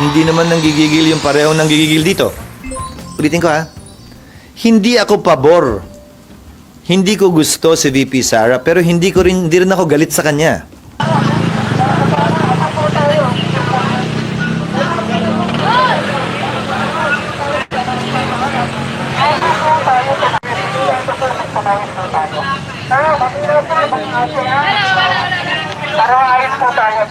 Hindi naman nanggigigil yung parehong nanggigigil dito. Ulitin ko ha. Hindi ako pabor. Hindi ko gusto si VP Sara, pero hindi rin ako galit sa kanya. Ayos po tayo.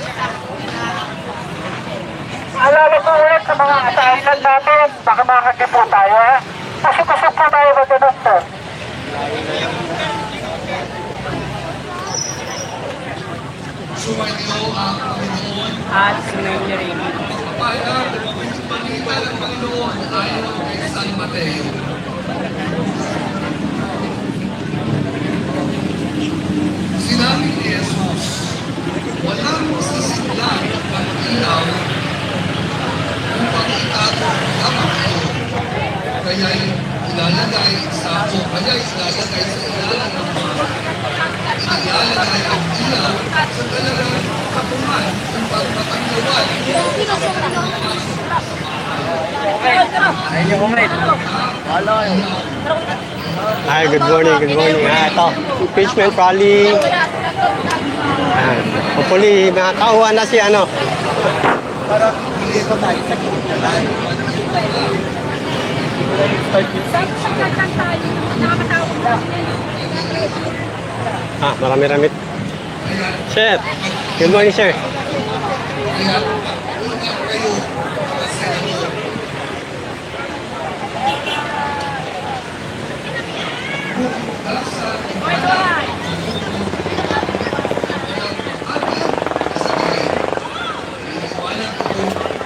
Alala po ulit sa mga assignment natin, baka makakagin po tayo ha. Pasok-pasok po tayo sa ganun po. Sumayo ang Panginoon At sumayo rin. Pagpapala ng panitan ng Panginoon ayon kay San Mateo. Sinabi ni Jesus, walang masisiglan ang ilaw kung pag-itago lamang ito. Kaya'y ilalagay sa ilalagay ang ilaw sa talagang kapungan ng pagpapanglawan. Hi, good morning, good morning. Ito, impeachment rally. Hopefully, makakauha na si ano. Marami-rami. Sir, good morning, sir.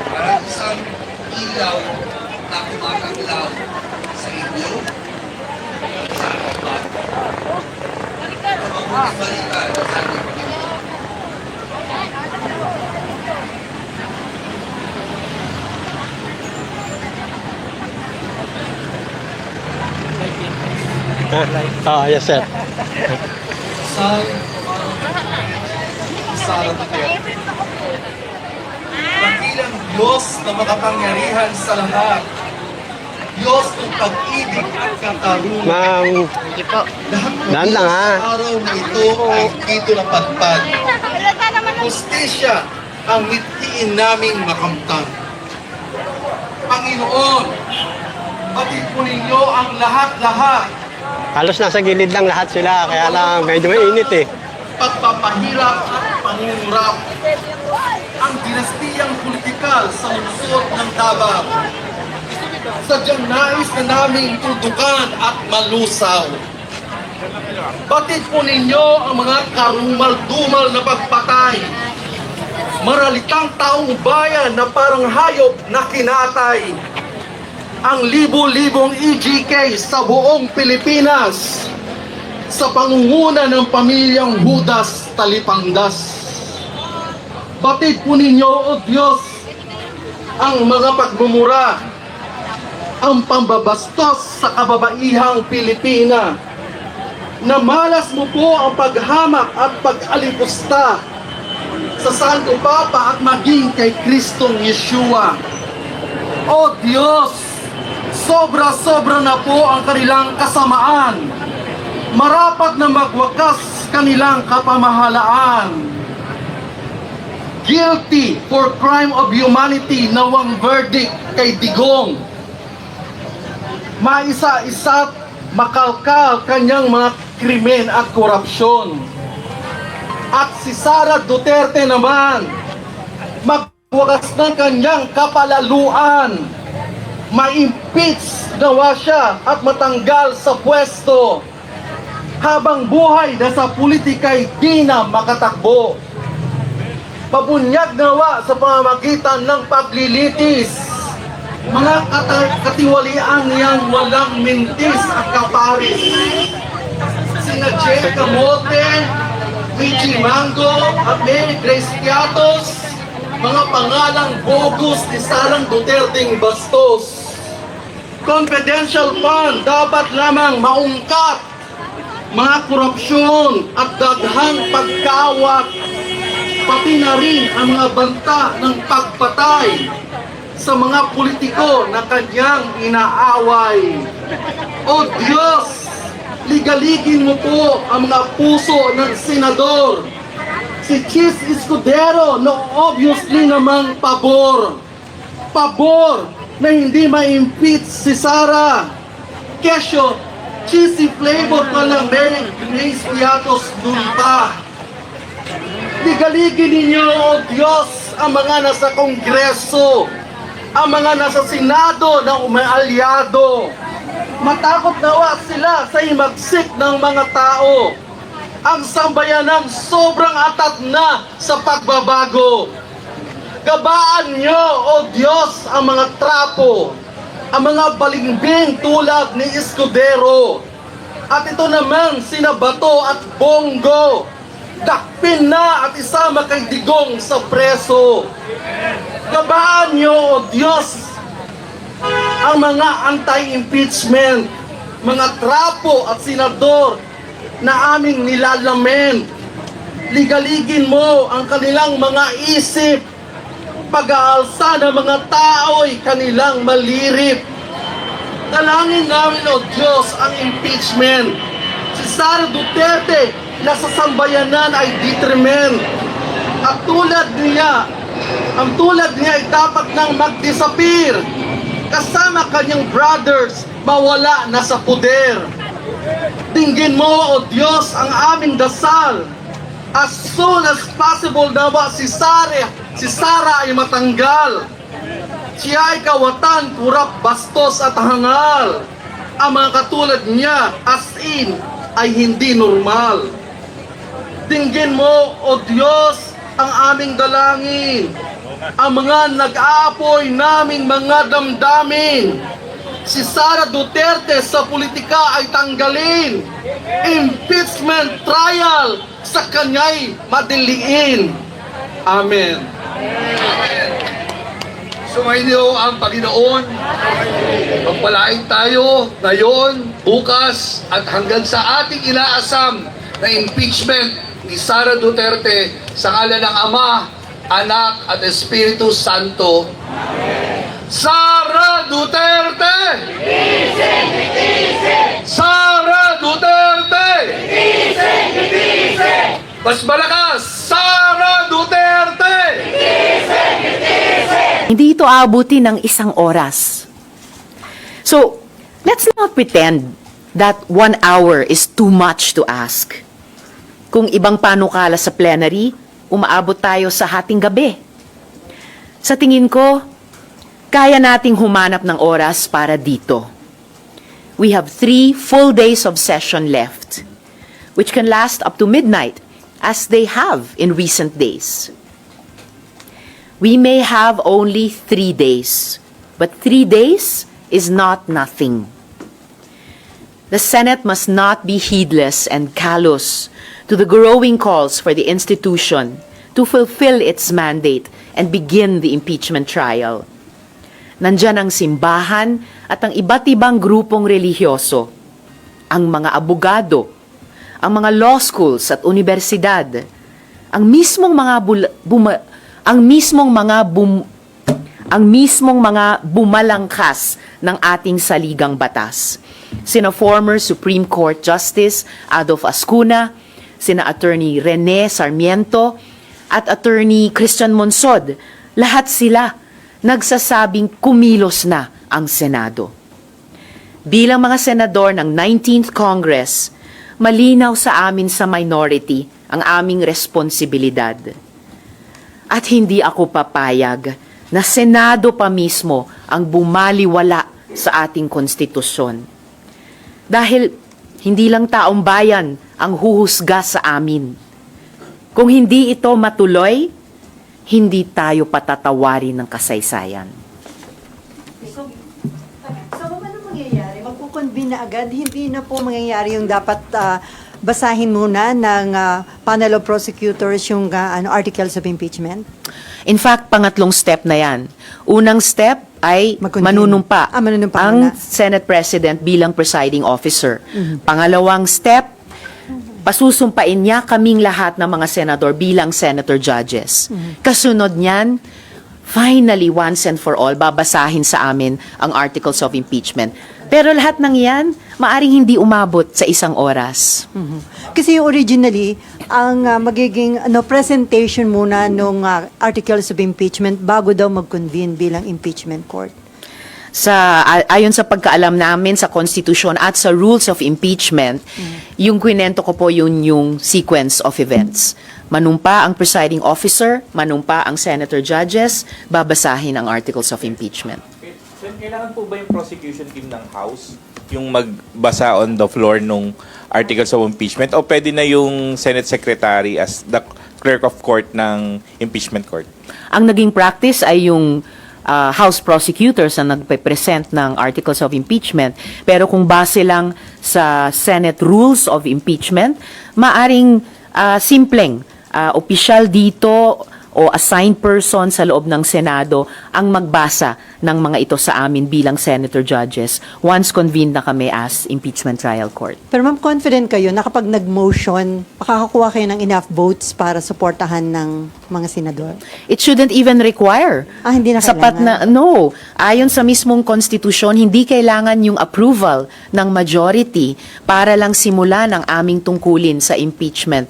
Para isang ilaw na kumakaglaw sa inyo, sa kapag. Balikan sa ating Panginoon. Yes, sir. Sara Duterte. Dakilang Diyos na makapangyarihan sa lahat. Diyos ng pag-ibig at katarungan. Ma'am, dahan lang ha. Sa araw na ito ay dito na pagpad. Justisya ang mithiin naming makamtan. Panginoon, batid po ninyo ang lahat-lahat. Halos nasa gilid lang lahat sila, kaya lang medyo mainit eh. Pagpapahirap at pangungurap. Ang dinastiyang politikal sa lungsod ng Davao. Sadyang nais na naming tutukan at malusaw. Batid po ninyo ang mga karumal-dumal na pagpatay. Maralitang taong bayan na parang hayop na kinatay. Ang libo-libong EGK sa buong Pilipinas sa pangunguna ng pamilyang Judas Talipangdas. Batid po ninyo, O Diyos, ang mga pagmumura, ang pambabastos sa kababaihang Pilipina. Namalas mo po ang paghamak at pag-alipusta sa Santo Papa at maging kay Kristong Yeshua. O Diyos, sobra-sobra na po ang kanilang kasamaan. Marapat na magwakas kanilang kapamahalaan. Guilty for crime of humanity nawang verdict kay Digong. Maisa-isa't makalkal kanyang mga krimen at korupsyon. At si Sara Duterte naman, magwakas ng kanyang kapalaluan. Ma-impeach nawa siya at matanggal sa pwesto. Habang buhay na sa politika'y di na makatakbo. Pabunyag nawa sa pamamagitan ng paglilitis. Mga katiwalian niyang walang mintis at kaparis. Sina Jay Camote, Michi Mango at Mary Grace Piatos, mga pangalang bogus ni Sarang Duterteng Bastos. Confidential fund dapat lamang maungkat mga korupsyon at daghang pagkawat, pati na rin ang mga banta ng pagpatay sa mga politiko na kanyang inaaway. O Diyos, ligaligin mo po ang mga puso ng senador. Si Chis Escudero na obviously namang pabor. Pabor na hindi ma-impeach si Sara. Kesyo, cheesy flavor pa ng Mary Grace Piatos Lunta. Ligaligin ninyo, O Diyos, ang mga nasa Kongreso, ang mga nasa Senado na umaalyado. Matakot nawa sila sa imagsik ng mga tao. Ang sambayanang sobrang atat na sa pagbabago. Gabaan nyo, O Diyos, ang mga trapo, ang mga balimbing tulad ni Escudero. At ito naman, sina Bato at Bongo. Dakpin na at isama kay Digong sa preso. Gabaan nyo, O Diyos, ang mga anti-impeachment, mga trapo at senador na aming nilalamen. Ligaligin mo ang kanilang mga isip. Pag-aalsa ng mga tao'y kanilang malirip. Dalangin namin, O Diyos, ang impeachment. Si Sara Duterte na sa sambayanan ay determined. At ang tulad niya ay dapat nang mag-disappear. Kasama kanyang brothers, mawala na sa puder. Dinggin mo, O Diyos, ang aming dasal. As soon as possible nawa si Sara ay matanggal. Siya ay kawatan, kurap, bastos at hangal. Ang mga katulad niya, as in, ay hindi normal. Dinggin mo, O Diyos, ang aming dalangin. Ang mga nag-aapoy naming mga damdamin. Si Sara Duterte sa politika ay tanggalin. Impeachment trial sa kanya'y madiliin. Amen. Sumainyo ang Panginoon. Pagpalain tayo ngayon, bukas, at hanggang sa ating inaasam na impeachment ni Sara Duterte sa ngalan ng Ama, Anak at Espiritu Santo. Sara Duterte! Sara Duterte! Mas malakas! Sara Duterte! Hindi ito aabuti ng isang oras. So, let's not pretend that 1 hour is too much to ask. Kung ibang panukala sa plenary, umaabot tayo sa hating gabi. Sa tingin ko, kaya nating humanap ng oras para dito. We have 3 full days of session left, which can last up to midnight, as they have in recent days. We may have only 3 days, but 3 days is not nothing. The Senate must not be heedless and callous to the growing calls for the institution to fulfill its mandate and begin the impeachment trial. Nandyan ang simbahan at ang iba't ibang grupong relihiyoso, ang mga abogado, ang mga law schools at universidad, ang mismong mga bumalangkas ng ating saligang batas. Sina former Supreme Court Justice Adolf Ascuna, sina Attorney Rene Sarmiento, at Attorney Christian Monsod, lahat sila nagsasabing kumilos na ang Senado. Bilang mga senador ng 19th Congress, malinaw sa amin sa minority ang aming responsibilidad. At hindi ako papayag na Senado pa mismo ang bumaliwala sa ating konstitusyon. Dahil hindi lang taong bayan ang huhusga sa amin. Kung hindi ito matuloy, hindi tayo patatawarin ng kasaysayan. So ano mangyayari? Magkukonvene na agad? Hindi na po mangyayari yung dapat basahin muna ng panel of prosecutors yung articles of impeachment? In fact, pangatlong step na yan. Unang step ay manunumpa manunumpa ang muna. Senate President bilang presiding officer. Pangalawang step, pasusumpain niya kaming lahat ng mga senador bilang senator judges. Kasunod niyan, finally, once and for all, babasahin sa amin ang articles of impeachment. Pero lahat ng yan, maaring hindi umabot sa 1 oras. Kasi originally, ang magiging presentation muna nung articles of impeachment bago daw mag-convene bilang impeachment court. Ayon sa pagkaalam namin sa konstitusyon at sa rules of impeachment, yung kwento ko po yung sequence of events. Manumpa ang presiding officer, manumpa ang senator judges, babasahin ang articles of impeachment. Sen, kailangan po ba yung prosecution team ng House yung magbasa on the floor nung articles of impeachment o pwede na yung Senate Secretary as the clerk of court ng impeachment court? Ang naging practice ay yung House prosecutors ang nagpe-present ng articles of impeachment. Pero kung base lang sa Senate rules of impeachment, maaring simpleng opisyal dito o assigned person sa loob ng Senado ang magbasa ng mga ito sa amin bilang senator judges once convened na kami as impeachment trial court. Pero ma'am, confident kayo na kapag nag-motion, makakakuha kayo ng enough votes para suportahan ng mga senador? It shouldn't even require. Hindi na Sapat na, kailangan? no. Ayon sa mismong konstitusyon, hindi kailangan yung approval ng majority para lang simulan ang aming tungkulin sa impeachment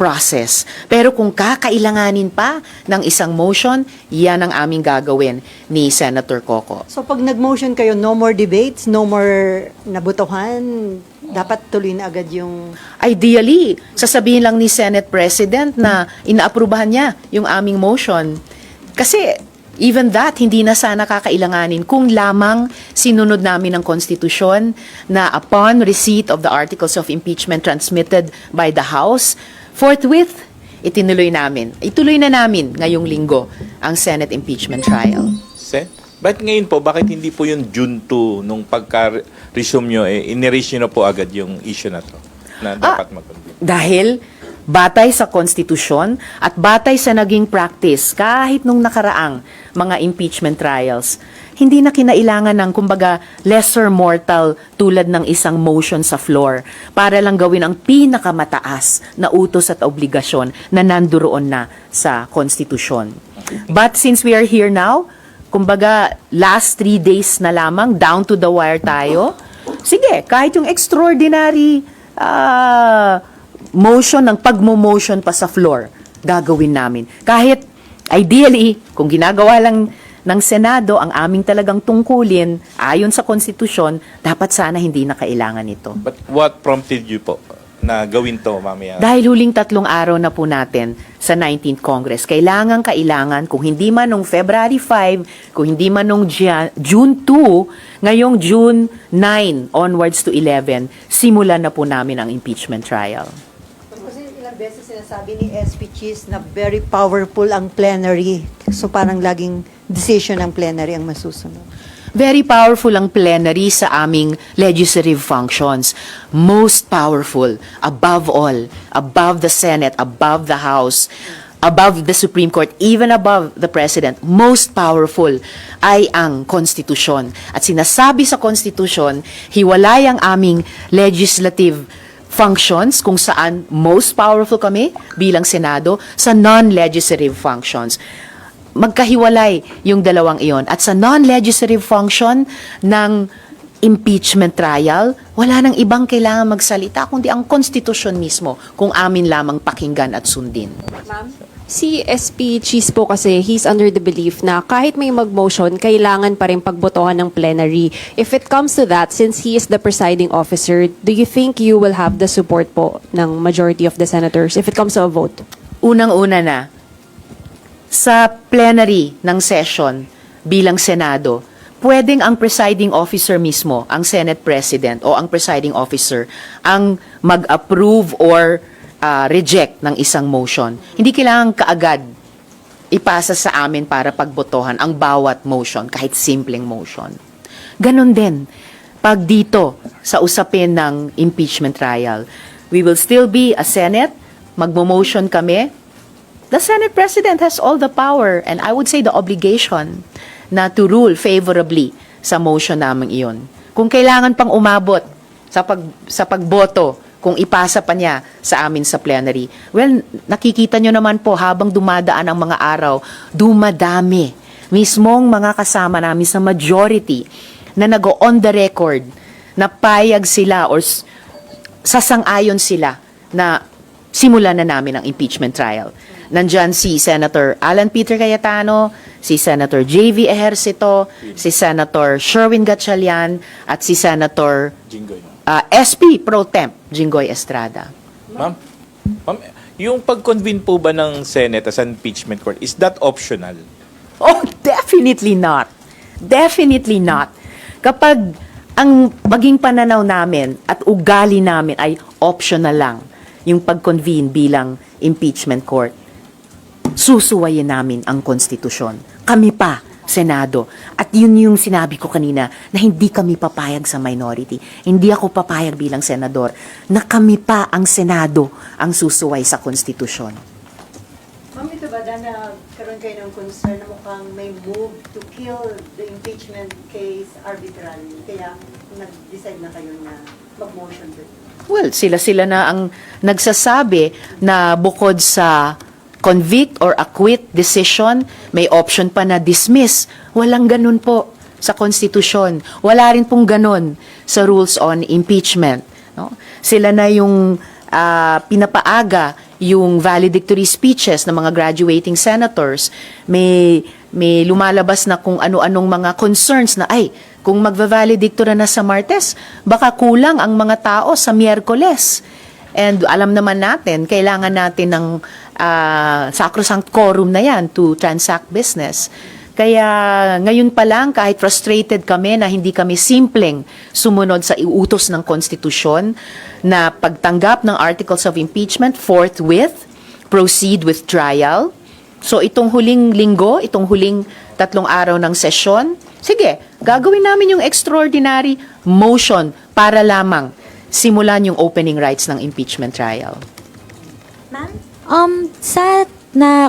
process. Pero kung kakailanganin pa ng isang motion, yan ang aming gagawin ni Senator Coco. So pag nag-motion kayo, no more debates, no more nabutuhan, dapat tuloy na agad yung... Ideally, sasabihin lang ni Senate President na inaaprubahan niya yung aming motion. Kasi even that, hindi na sana kakailanganin kung lamang sinunod namin ang konstitusyon na upon receipt of the articles of impeachment transmitted by the House, forthwith, ituloy na namin ngayong linggo ang Senate impeachment trial. Sen, bakit ngayon po, bakit hindi po yung June 2 nung pagka-resume nyo, in-erase nyo na po agad yung issue na to na dapat mag-convene? Dahil batay sa konstitusyon at batay sa naging practice kahit nung nakaraang mga impeachment trials, hindi na kinailangan ng kumbaga lesser mortal tulad ng isang motion sa floor para lang gawin ang pinakamataas na utos at obligasyon na nanduroon na sa konstitusyon. But since we are here now, kumbaga last 3 days na lamang, down to the wire tayo, sige, kahit yung extraordinary motion ng pagmo-motion pa sa floor, gagawin namin. Kahit ideally, kung ginagawa lang ng Senado ang aming talagang tungkulin ayon sa konstitusyon, dapat sana hindi na kailangan ito. But what prompted you po na gawin to mamaya? Dahil huling 3 araw na po natin sa 19th Congress, kailangan, kung hindi man nung February 5, kung hindi man nung June 2, ngayong June 9 onwards to 11, simulan na po namin ang impeachment trial. Kasi ilang beses sinasabi ni SP Cheese na very powerful ang plenary. So parang laging decision ng plenary ang masusunod. Very powerful ang plenary sa aming legislative functions. Most powerful, above all, above the Senate, above the House, above the Supreme Court, even above the President, most powerful ay ang konstitusyon. At sinasabi sa konstitusyon, hiwalay ang aming legislative functions kung saan most powerful kami bilang Senado sa non-legislative functions. Magkahiwalay yung dalawang iyon. At sa non-legislative function ng impeachment trial, wala nang ibang kailangan magsalita kundi ang konstitusyon mismo kung amin lamang pakinggan at sundin. Si SP Cheese po kasi, he's under the belief na kahit may mag-motion, kailangan pa rin pagbotohan ng plenary. If it comes to that, since he is the presiding officer, do you think you will have the support po ng majority of the senators if it comes to a vote? Unang-una na, sa plenary ng session bilang Senado, pwedeng ang presiding officer mismo, ang Senate President o ang presiding officer, ang mag-approve or reject ng isang motion. Hindi kailangan kaagad ipasa sa amin para pagbotohan ang bawat motion, kahit simpleng motion. Ganon din, pag dito sa usapin ng impeachment trial, we will still be a Senate, magmo-motion kami. The Senate President has all the power and I would say the obligation na to rule favorably sa motion namin iyon. Kung kailangan pang umabot sa pagboto kung ipasa pa niya sa amin sa plenary. Well, nakikita nyo naman po habang dumadaan ang mga araw, dumadami. Mismong mga kasama namin sa majority na nag-on the record na payag sila or sasang-ayon sila na simulan na namin ang impeachment trial. Nandyan si Senator Alan Peter Cayetano, si Senator J.V. Ejercito, si Senator Sherwin Gatchalian, at si Senator Jinggoy. SP Pro Temp Jinggoy Estrada. Ma'am, yung pag-convene po ba ng Senate as an impeachment court, is that optional? Oh, definitely not. Definitely not. Kapag ang maging pananaw namin at ugali namin ay optional lang, yung pag-convene bilang impeachment court, susuwayin namin ang konstitusyon. Kami pa, Senado. At yun yung sinabi ko kanina na hindi kami papayag sa minority. Hindi ako papayag bilang senador na kami pa ang Senado ang susuway sa konstitusyon. Ma'am, ito ba na karoon kayo ng concern na mukhang may move to kill the impeachment case arbitrarily? Kaya nag-decide na kayo na mag-motion doon? Well, sila na ang nagsasabi na bukod sa convict or acquit decision, may option pa na dismiss. Walang ganun po sa konstitusyon. Wala rin pong ganun sa rules on impeachment. No? Sila na yung pinapaaga yung valedictory speeches ng mga graduating senators. May lumalabas na kung ano-anong mga concerns na, ay, kung magva-valedictory na sa Martes, baka kulang ang mga tao sa Miyerkules. And alam naman natin, kailangan natin ng sacrosanct quorum na yan to transact business. Kaya ngayon pa lang, kahit frustrated kami na hindi kami simpleng sumunod sa iutos ng konstitusyon na pagtanggap ng articles of impeachment, forthwith, proceed with trial. So itong huling linggo, itong huling 3 araw ng sesyon, sige, gagawin namin yung extraordinary motion para lamang simulan yung opening rights ng impeachment trial.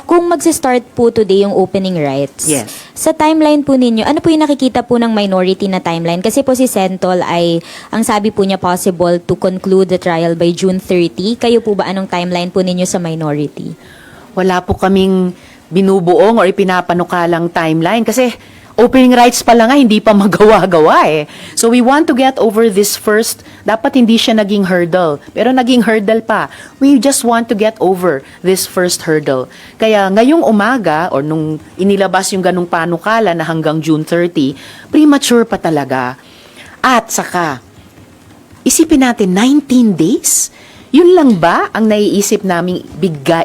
Kung magsi-start po today yung opening rights, Yes. sa timeline po ninyo, ano po yung nakikita po ng minority na timeline? Kasi po si Sentol ay, ang sabi po niya, possible to conclude the trial by June 30. Kayo po ba, anong timeline po ninyo sa minority? Wala po kaming binubuong or ipinapanukalang timeline kasi opening rights pa lang nga, hindi pa magawa-gawa eh. So we want to get over this first. Dapat hindi siya naging hurdle. Pero naging hurdle pa. We just want to get over this first hurdle. Kaya ngayong umaga, or nung inilabas yung ganong panukala na hanggang June 30, premature pa talaga. At saka, isipin natin, 19 days? Yun lang ba ang naiisip naming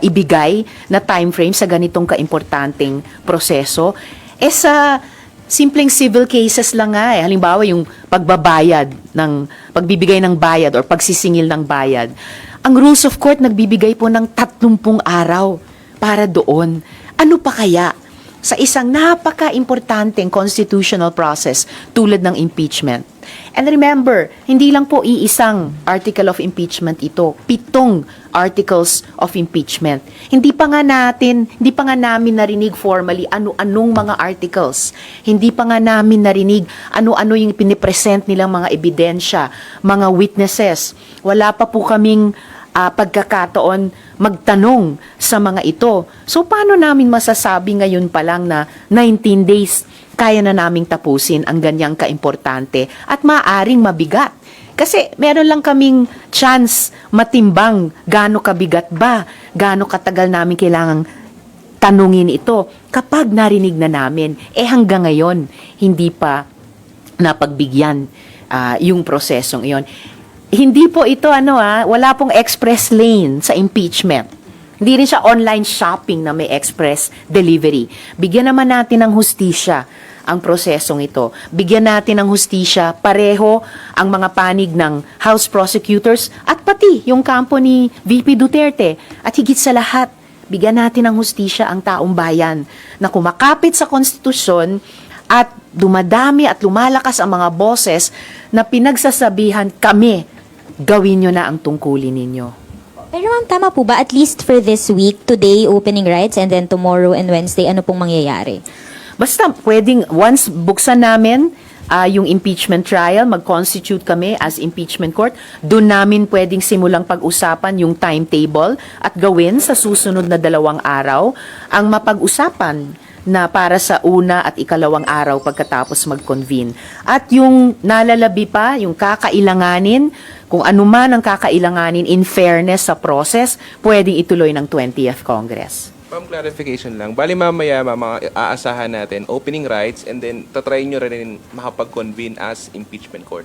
ibigay na time frame sa ganitong kaimportanteng proseso? Sa simpleng civil cases lang nga eh. Halimbawa yung pagbibigay ng bayad or pagsisingil ng bayad. Ang rules of court nagbibigay po ng 30 araw para doon. Ano pa kaya sa isang napaka-importanteng constitutional process tulad ng impeachment? And remember, hindi lang po iisang article of impeachment ito. 7 articles of impeachment. Hindi pa nga namin narinig formally ano-anong mga articles. Hindi pa nga namin narinig ano-ano yung pinipresent nilang mga ebidensya, mga witnesses. Wala pa po kaming pagkakataon magtanong sa mga ito. So paano namin masasabi ngayon pa lang na 19 days kaya na naming tapusin ang ganyang kaimportante at maaaring mabigat? Kasi meron lang kaming chance matimbang gaano kabigat ba, gaano katagal namin kailangang tanungin ito kapag narinig na namin. Hanggang ngayon, hindi pa napagbigyan yung prosesong iyon. Hindi po ito wala pong express lane sa impeachment. Hindi rin siya online shopping na may express delivery. Bigyan naman natin ng hustisya ang prosesong ito. Bigyan natin ng hustisya pareho ang mga panig ng House prosecutors at pati yung kampo ni VP Duterte. At higit sa lahat, bigyan natin ng hustisya ang taong bayan na kumakapit sa konstitusyon at dumadami at lumalakas ang mga boses na pinagsasabihan kami, gawin nyo na ang tungkulin ninyo. Pero ma'am, tama po ba? At least for this week, today, opening rights, and then tomorrow and Wednesday, ano pong mangyayari? Basta pwedeng, once buksan namin yung impeachment trial, mag-constitute kami as impeachment court. Doon namin pwedeng simulang pag-usapan yung timetable at gawin sa susunod na 2 araw ang mapag-usapan na para sa una at ikalawang araw pagkatapos mag-convene. At yung nalalabi pa, yung kakailanganin, kung ano man ang kakailanganin in fairness sa process, pwedeng ituloy ng 20th Congress. Ma'am, clarification lang. Bali mamaya, mga aasahan natin opening rights and then tatry nyo rin makapag-convene as impeachment court.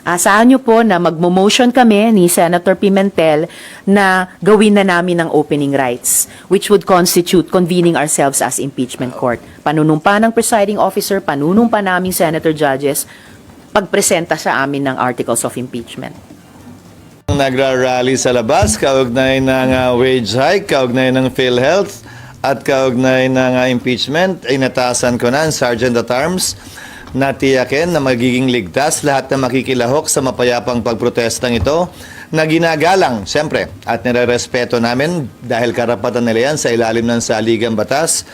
Asahan nyo po na magmo-motion kami ni Senator Pimentel na gawin na namin ang opening rights, which would constitute convening ourselves as impeachment court. Panunumpa ng presiding officer, panunumpa naming senator judges, pagpresenta sa amin ng articles of impeachment. Nagra-rally sa labas, kaugnay ng wage hike, kaugnay ng PhilHealth, at kaugnay ng impeachment, ay natasan ko na ang Sergeant at Arms na tiyakin na magiging ligtas lahat na makikilahok sa mapayapang pagprotestang ito na ginagalang, siyempre, at nirerespeto namin dahil karapatan nila yan sa ilalim ng saligang batas.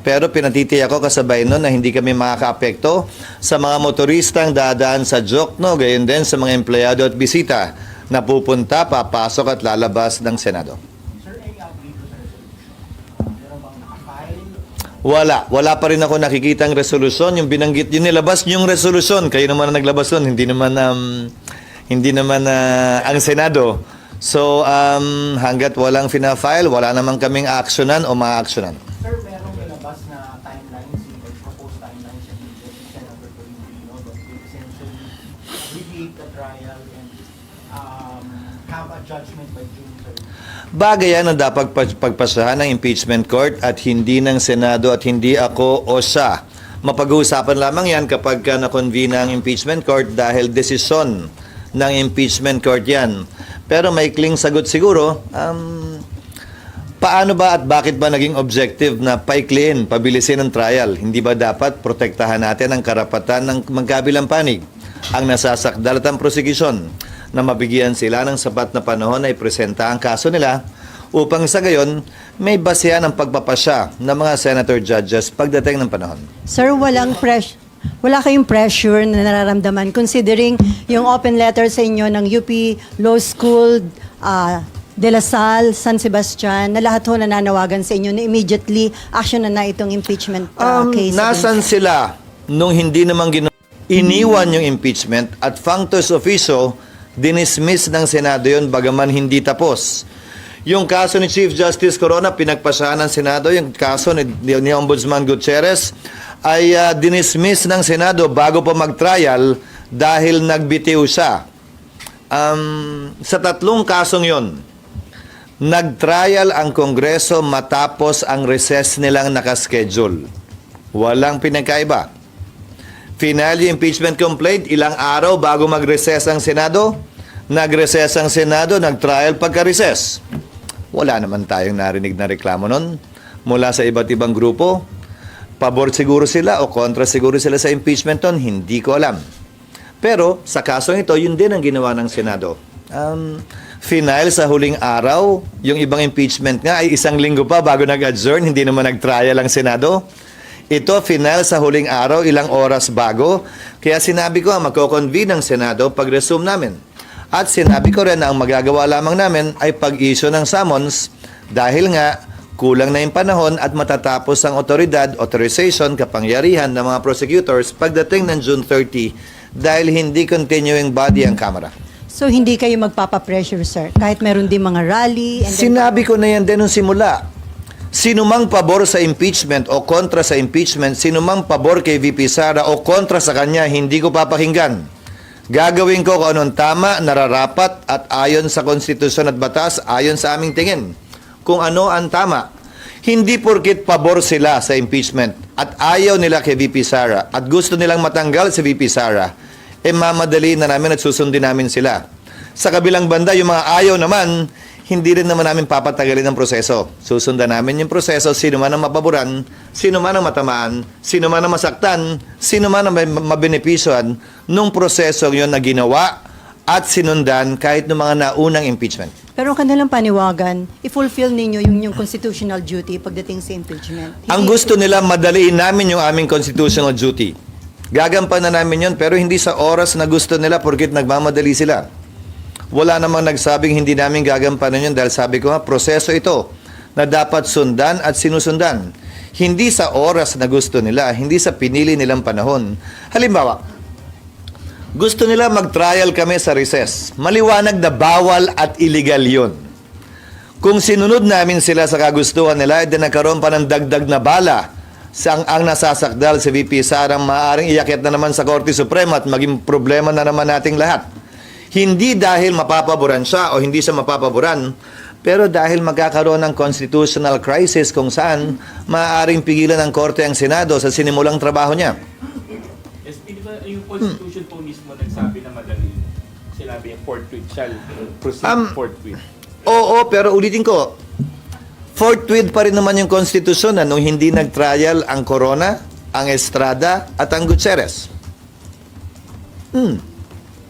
Pero pinatitiyak ko kasabay nun na hindi kami makakaapekto sa mga motoristang dadaan sa Jokno, gayon din sa mga empleyado at bisita na pupunta, papasok at lalabas ng Senado. Wala pa rin ako nakikitang resolusyon. Yung binanggit, yung nilabas yung resolusyon, kayo naman ang naglabas nun, hindi naman ang Senado. So, hanggat walang fina-file, wala naman kaming actionan o ma-actionan. Sir, merong nilabas na timelines, yung proposed timelines sa Senator Tolentino that will essentially abbreviate the trial and have a judgment by June 3rd. Bagay yan ang dapat pagpasahan ng impeachment court at hindi ng Senado at hindi ako o siya. Mapag-uusapan lamang yan kapag na-convene ang impeachment court dahil desisyon ng impeachment court yan. Pero may kling sagot siguro, paano ba at bakit ba naging objective na paikliin, pabilisin ang trial? Hindi ba dapat protektahan natin ang karapatan ng magkabilang panig, ang nasasakdal at ang prosecution, na mabigyan sila ng sapat na panahon na ipresenta ang kaso nila upang sa gayon may basehan ang pagpapasya ng mga senator judges pagdating ng panahon. Sir, wala kayong pressure na nararamdaman considering yung open letter sa inyo ng UP Law School, De La Salle, San Sebastian, na lahat ho nananawagan sa inyo na immediately action na itong impeachment case. Nasan sila nung hindi naman iniwan yung impeachment at functus officio, dinismiss ng Senado yun bagaman hindi tapos. Yung kaso ni Chief Justice Corona, pinagpasahan ng Senado. Yung kaso ni Ombudsman Gutierrez ay dinismiss ng Senado bago pa mag-trial dahil nagbitiw siya. Sa 3 kasong yon, nag-trial ang Kongreso matapos ang recess nilang nakaschedule. Walang pinagkaiba. Final yung impeachment complaint, ilang araw bago mag-recess ang Senado. Nag-recess ang Senado, nag-trial pagka-recess. Wala naman tayong narinig na reklamo nun mula sa iba't ibang grupo. Pabor siguro sila o kontra siguro sila sa impeachment nun, hindi ko alam. Pero sa kasong ito, yun din ang ginawa ng Senado. Final sa huling araw, yung ibang impeachment nga ay 1 linggo pa bago nag-adjourn, hindi naman nag-trial ang Senado. Ito, final sa huling araw, ilang oras bago. Kaya sinabi ko, magko-convene ang Senado pag-resume namin. At sinabi ko rin na ang magagawa lamang namin ay pag-issue ng summons dahil nga kulang na yung panahon at matatapos ang otoridad, authorization, kapangyarihan ng mga prosecutors pagdating ng June 30 dahil hindi continuing body ang Kamara. So hindi kayo magpapapressure, sir? Kahit meron din mga rally? And Sinabi ko na yan din nung simula. Sinumang pabor sa impeachment o kontra sa impeachment, sinumang pabor kay VP Sara o kontra sa kanya, hindi ko papakinggan. Gagawin ko kung anong tama, nararapat at ayon sa konstitusyon at batas, ayon sa aming tingin. Kung ano ang tama. Hindi porkit pabor sila sa impeachment at ayaw nila kay VP Sara at gusto nilang matanggal si VP Sara, mamadali na namin at susundin namin sila. Sa kabilang banda, yung mga ayaw naman, hindi rin naman namin papatagalin ang proseso. Susundan namin yung proseso, sino man ang mapaboran, sino man ang matamaan, sino man ang masaktan, sino man ang mabenepisyohan nung proseso yun na ginawa at sinundan kahit ng mga naunang impeachment. Pero kanilang paniwagan, i-fulfill ninyo yung constitutional duty pagdating sa impeachment. Ang gusto nila, madaliin namin yung aming constitutional duty. Gagampanan namin yon, pero hindi sa oras na gusto nila porkit nagmamadali sila. Wala namang nagsabing hindi namin gagampanan yun dahil sabi ko nga, proseso ito na dapat sundan at sinusundan. Hindi sa oras na gusto nila, hindi sa pinili nilang panahon. Halimbawa, gusto nila mag-trial kami sa recess. Maliwanag na bawal at illegal yun. Kung sinunod namin sila sa kagustuhan nila, edi nagkaroon pa ng dagdag na bala sa ang nasasakdal si VP Sarang maaaring iyakyat na naman sa Korte Suprema at maging problema na naman nating lahat. Hindi dahil mapapaboran siya o hindi siya mapapaboran, pero dahil magkakaroon ng constitutional crisis kung saan maaaring pigilan ng Korte ang Senado sa sinimulang trabaho niya. SP, di ba yung Constitution po mismo nagsabi na madali? Sinabi yung forthwith shall proceed forthwith. Oo, pero ulitin ko, forthwith pa rin naman yung konstitusyon na nung hindi nag-trial ang Corona, ang Estrada, at ang Gutierrez.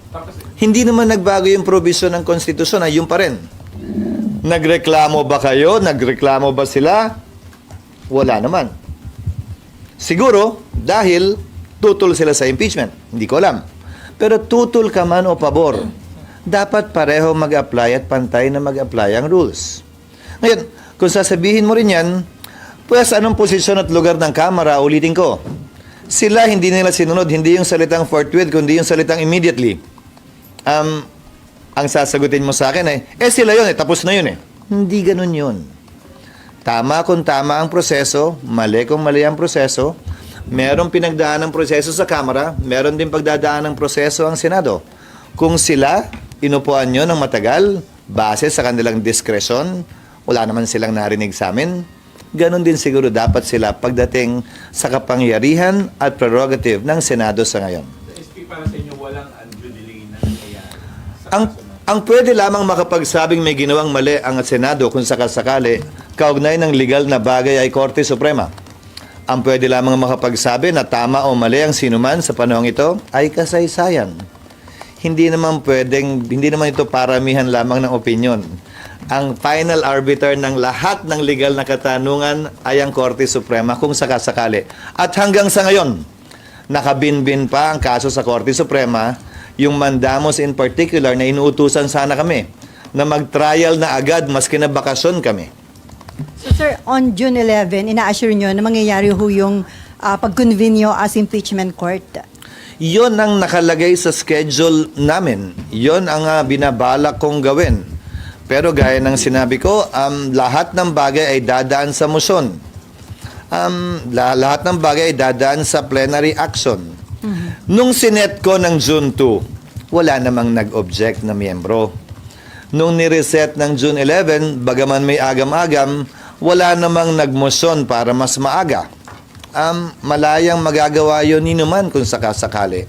Tapos, Hindi naman nagbago yung provision ng konstitusyon, ay yun pa rin. Nagreklamo ba kayo? Nagreklamo ba sila? Wala naman. Siguro, dahil tutol sila sa impeachment. Hindi ko alam. Pero tutol ka man o pabor, dapat pareho mag-apply at pantay na mag-apply ang rules. Ngayon, kung sasabihin mo rin yan, pues anong posisyon at lugar ng Kamara, ulitin ko. Sila hindi nila sinunod, hindi yung salitang forthwith, kundi yung salitang immediately. Ang sasagutin mo sa akin sila yun tapos na yun Hindi ganun yun. Tama kung tama ang proseso, mali kung mali ang proseso. Merong pinagdaan ng proseso sa Kamara, meron din pagdadaan ng proseso ang Senado. Kung sila, inupuan nyo ng matagal, base sa kanilang diskresyon, wala naman silang narinig sa amin, ganon din siguro dapat sila pagdating sa kapangyarihan at prerogative ng Senado sa ngayon. SP, para sa inyo, walang undue delay na nangyayari sa kaso na. Ang pwede lamang makapagsabing may ginawang mali ang Senado kung sakasakali, kaugnay ng legal na bagay ay Korte Suprema. Ang pwede lamang makapagsabi na tama o mali ang sinuman sa panahong ito ay kasaysayan. Hindi naman ito paramihan lamang ng opinyon. Ang final arbiter ng lahat ng legal na katanungan ay ang Korte Suprema kung sakasakali. At hanggang sa ngayon, nakabinbin pa ang kaso sa Korte Suprema, yung mandamos in particular na inuutusan sana kami na mag-trial na agad maski na bakasyon kami. So sir, on June 11, ina-assure nyo na mangyayari ho yung pag-convene nyo as impeachment court? Yon ang nakalagay sa schedule namin. Yon ang binabalak kong gawin. Pero gaya ng sinabi ko, lahat ng bagay ay dadaan sa motion. Lahat ng bagay ay dadaan sa plenary action. Nung sinet ko ng June 2, wala namang nag-object na miyembro. Nung nireset ng June 11, bagaman may agam-agam, wala namang nagmotion para mas maaga. Malayang magagawa yun ni naman kung sakasakali.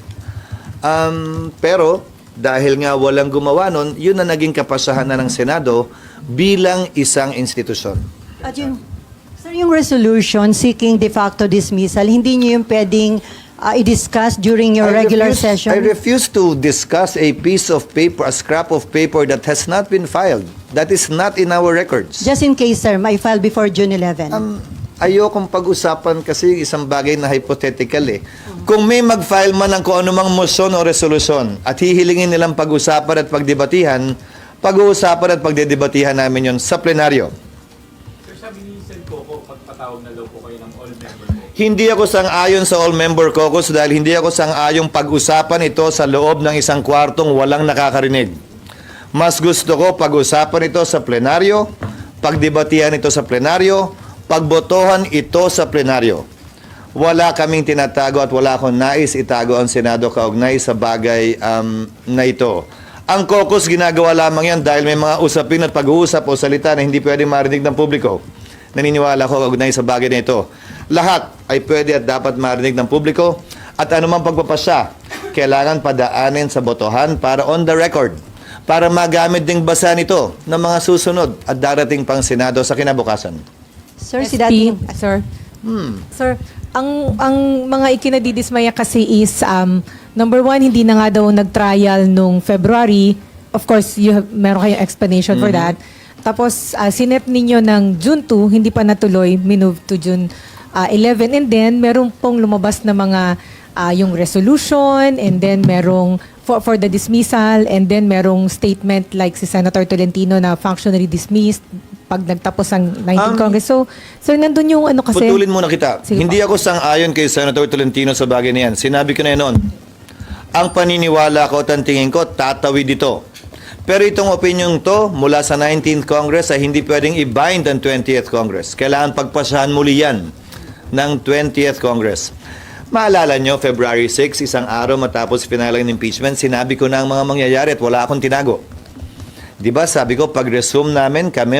Pero dahil nga walang gumawa nun, yun na naging kapasahan na ng Senado bilang isang institusyon. At yung, sir, yung resolution seeking de facto dismissal, hindi nyo yung pwedeng i-discuss during your regular session? I refuse to discuss a piece of paper, a scrap of paper that has not been filed. That is not in our records. Just in case, sir, may file before June 11. Ayokong pag-usapan kasi isang bagay na hypothetical Kung may mag-file man ng kung anumang motion o resolusyon at hihilingin nilang pag-usapan at pagdebatihan, pag-uusapan at pagdedebatihan namin yon sa plenaryo. Sir, sabi ni Sen Coco, magpatawag na daw po kayo ng all-member. Hindi ako sang-ayon sa all-member caucus dahil hindi ako sang-ayong pag-usapan ito sa loob ng isang kwartong walang nakakarinig. Mas gusto ko pag-usapan ito sa plenaryo, pagdebatihan ito sa plenaryo, pagbotohan ito sa plenaryo. Wala kaming tinatago at wala akong nais itago ang Senado kaugnay sa bagay na ito. Ang caucus ginagawa lamang yan dahil may mga usapin at pag-uusap o salita na hindi pwede marinig ng publiko. Naniniwala ko kaugnay sa bagay na ito. Lahat ay pwede at dapat marinig ng publiko at anumang pagpapasya, kailangan padaanin sa botohan para on the record, para magamit ding basa nito ng mga susunod at darating pang Senado sa kinabukasan. Sir, si dating... Sir, Sir, ang mga ikinadidismaya kasi is, number one, hindi na nga daw nag-trial nung February. Of course, meron kayong explanation for that. Tapos, sinet ninyo ng June 2, hindi pa natuloy, minove to June 11. And then, meron pong lumabas na mga yung resolution, and then merong for the dismissal, and then merong statement like si Senator Tolentino na functionally dismissed pag nagtapos ang 19th Congress. So nandun yung ano kasi... Putulin muna kita. Sige Hindi po. ako sang-ayon kay Senator Tolentino sa bagay na yan. Sinabi ko na yan noon. Ang paniniwala ko at ang tingin ko, tatawid dito. Pero itong opinion to, mula sa 19th Congress, ay hindi pwedeng i-bind ang 20th Congress. Kailangan pagpasahan muli yan ng 20th Congress. Maalala nyo, February 6, isang araw matapos finaling ng impeachment, sinabi ko na ang mga mangyayari at wala akong tinago. Diba, sabi ko, pag-resume namin, kami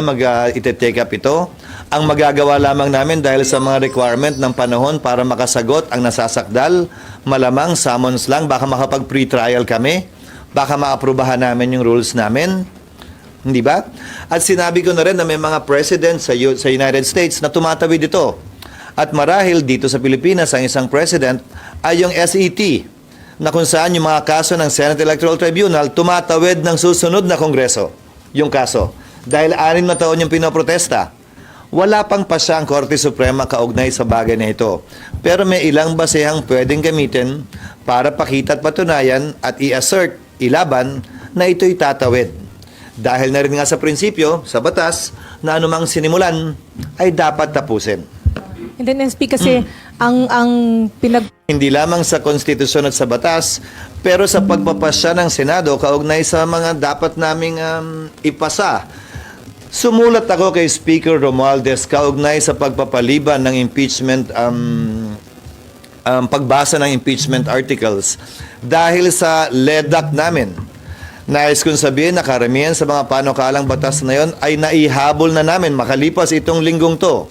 ite-take up ito. Ang magagawa lamang namin dahil sa mga requirement ng panahon para makasagot ang nasasakdal, malamang summons lang, baka makapag-pre-trial kami, baka maaprubahan namin yung rules namin. Hindi ba? At sinabi ko na rin na may mga president sa United States na tumatawid ito. At marahil dito sa Pilipinas, ang isang president ay yung SET, na kung saan yung mga kaso ng Senate Electoral Tribunal tumatawid ng susunod na Kongreso. Yung kaso. Dahil 6 na taon yung pinoprotesta. Wala pang pasya ang Korte Suprema kaugnay sa bagay na ito. Pero may ilang basehang pwedeng gamitin para pakita at patunayan at i-assert, ilaban na ito'y tatawid. Dahil na rin nga sa prinsipyo, sa batas, na anumang sinimulan ay dapat tapusin. And then SP kasi ang Hindi lamang sa konstitusyon at sa batas, pero sa pagpapasya ng Senado kaugnay sa mga dapat naming ipasa. Sumulat ako kay Speaker Romualdez kaugnay sa pagpapaliban ng impeachment, pagbasa ng impeachment articles dahil sa LEDAC namin. Nais kong sabihin na karamihan sa mga panukalang batas na yon ay naihabol na namin makalipas itong linggong to.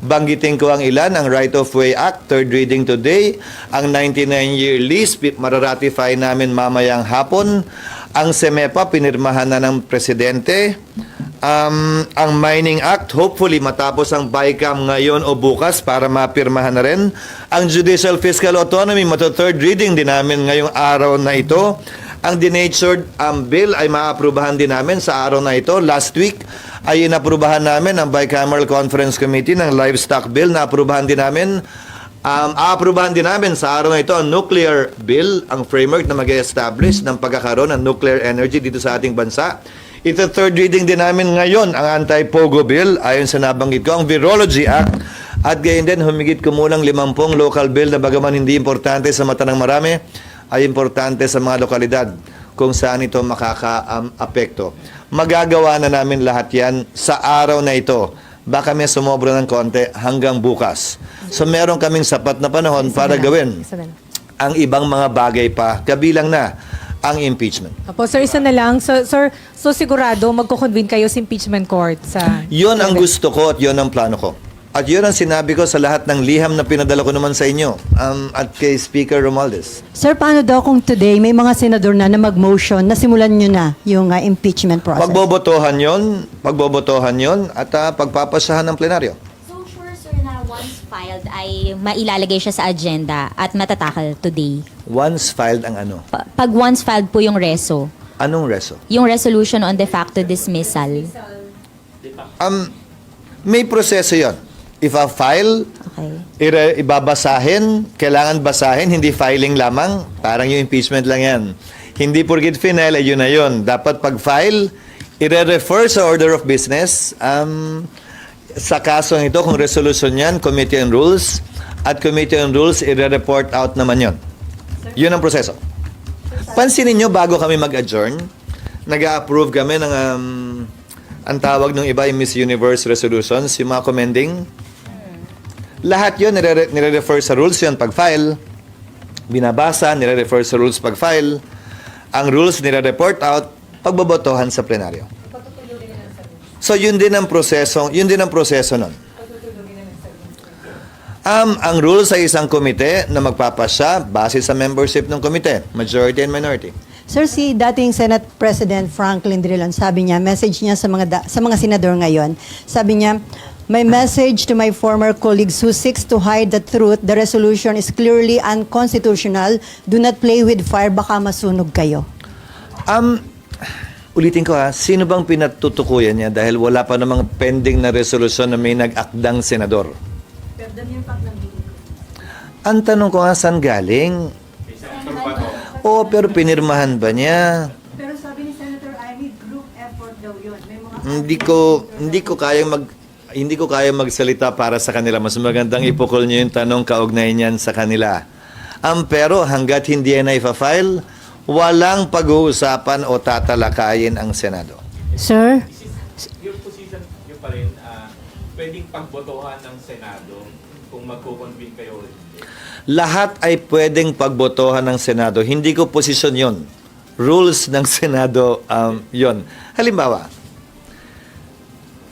Banggitin ko ang ilan, ang Right of Way Act, third reading today, ang 99-year lease, mararatify namin mamayang hapon, ang SEMEPA, pinirmahan na ng Presidente, ang Mining Act, hopefully matapos ang BICAM ngayon o bukas para mapirmahan na rin, ang Judicial Fiscal Autonomy, third reading din namin ngayong araw na ito, ang denatured bill ay maaprubahan din namin sa araw na ito. Last week ay inaprubahan namin ang Bicameral Conference Committee ng Livestock Bill na aprubahan din namin. Aaprubahan din namin sa araw na ito ang Nuclear Bill, ang framework na mag-establish ng pagkakaroon ng nuclear energy dito sa ating bansa. Ito third reading din namin ngayon ang Anti-Pogo Bill ayon sa nabanggit ko, ang Virology Act at gayon din humigit kumulang 50 local bill na bagaman hindi importante sa mata ng marami ay importante sa mga lokalidad kung saan ito makaka-apekto. Magagawa na namin lahat yan sa araw na ito. Baka may sumobra ng konti hanggang bukas. So meron kaming sapat na panahon para gawin ang ibang mga bagay pa, kabilang na ang impeachment. Opo, sir, isa na lang. So sigurado magko-convene kayo sa impeachment court sa... Yun ang gusto ko at yun ang plano ko. At yun ang sinabi ko sa lahat ng liham na pinadala ko naman sa inyo at kay Speaker Romualdez. Sir, paano daw kung today may mga senador na mag-motion na simulan nyo na yung impeachment process? Pagbobotohan yon at pagpapasahan ng plenaryo. So sure sir na once filed ay mailalagay siya sa agenda at matatakal today? Once filed ang ano? Pag once filed po yung reso, Anong reso? yung resolution on de facto dismissal. May proseso yon. If a file, Okay. ibabasahin, kailangan basahin, hindi filing lamang. Parang yung impeachment lang yan. Hindi porkit final, ay yun na yun. Dapat pag-file, i-refer sa order of business. Sa kasong ito, kung resolution yan, Committee on Rules. At Committee on Rules, i-report out naman yun. Yun ang proseso. Pansinin nyo, bago kami mag-adjourn, nag-approve kami ng, ang tawag ng iba yung Miss Universe resolutions, yung mga commending. Lahat yun, nire-refer sa rules yun pag-file. Binabasa, nire-refer sa rules pag-file. Ang rules, nire-report out, pagbobotohan sa plenaryo. So, yun din ang proseso nun. Ang rules ay isang komite na magpapasya base sa membership ng komite, majority and minority. Sir, si dating Senate President Franklin Drilon, sabi niya, message niya sa mga senador ngayon, sabi niya, my message to my former colleagues who seeks to hide the truth, the resolution is clearly unconstitutional. Do not play with fire, baka masunog kayo. Ulitin ko sino bang pinatutukuyan niya dahil wala pa namang pending na resolusyon na may nag-akdang senador? Ang tanong ko nga, saan galing? Oo, pero pinirmahan ba niya? Pero sabi ni Senator Amy, group effort daw yun. May mga Hindi ko kayang magsalita para sa kanila. Mas magandang ipukol niyo yung tanong kaugnay niyan sa kanila. Pero hanggat hindi yan ipa-file, walang pag-uusapan o tatalakayin ang Senado. Sir? Yung position nyo pa rin, pwedeng pagbotohan ng Senado kung magko-convene kayo. Lahat ay pwedeng pagbotohan ng Senado. Hindi ko posisyon yon. Rules ng Senado yon. Halimbawa,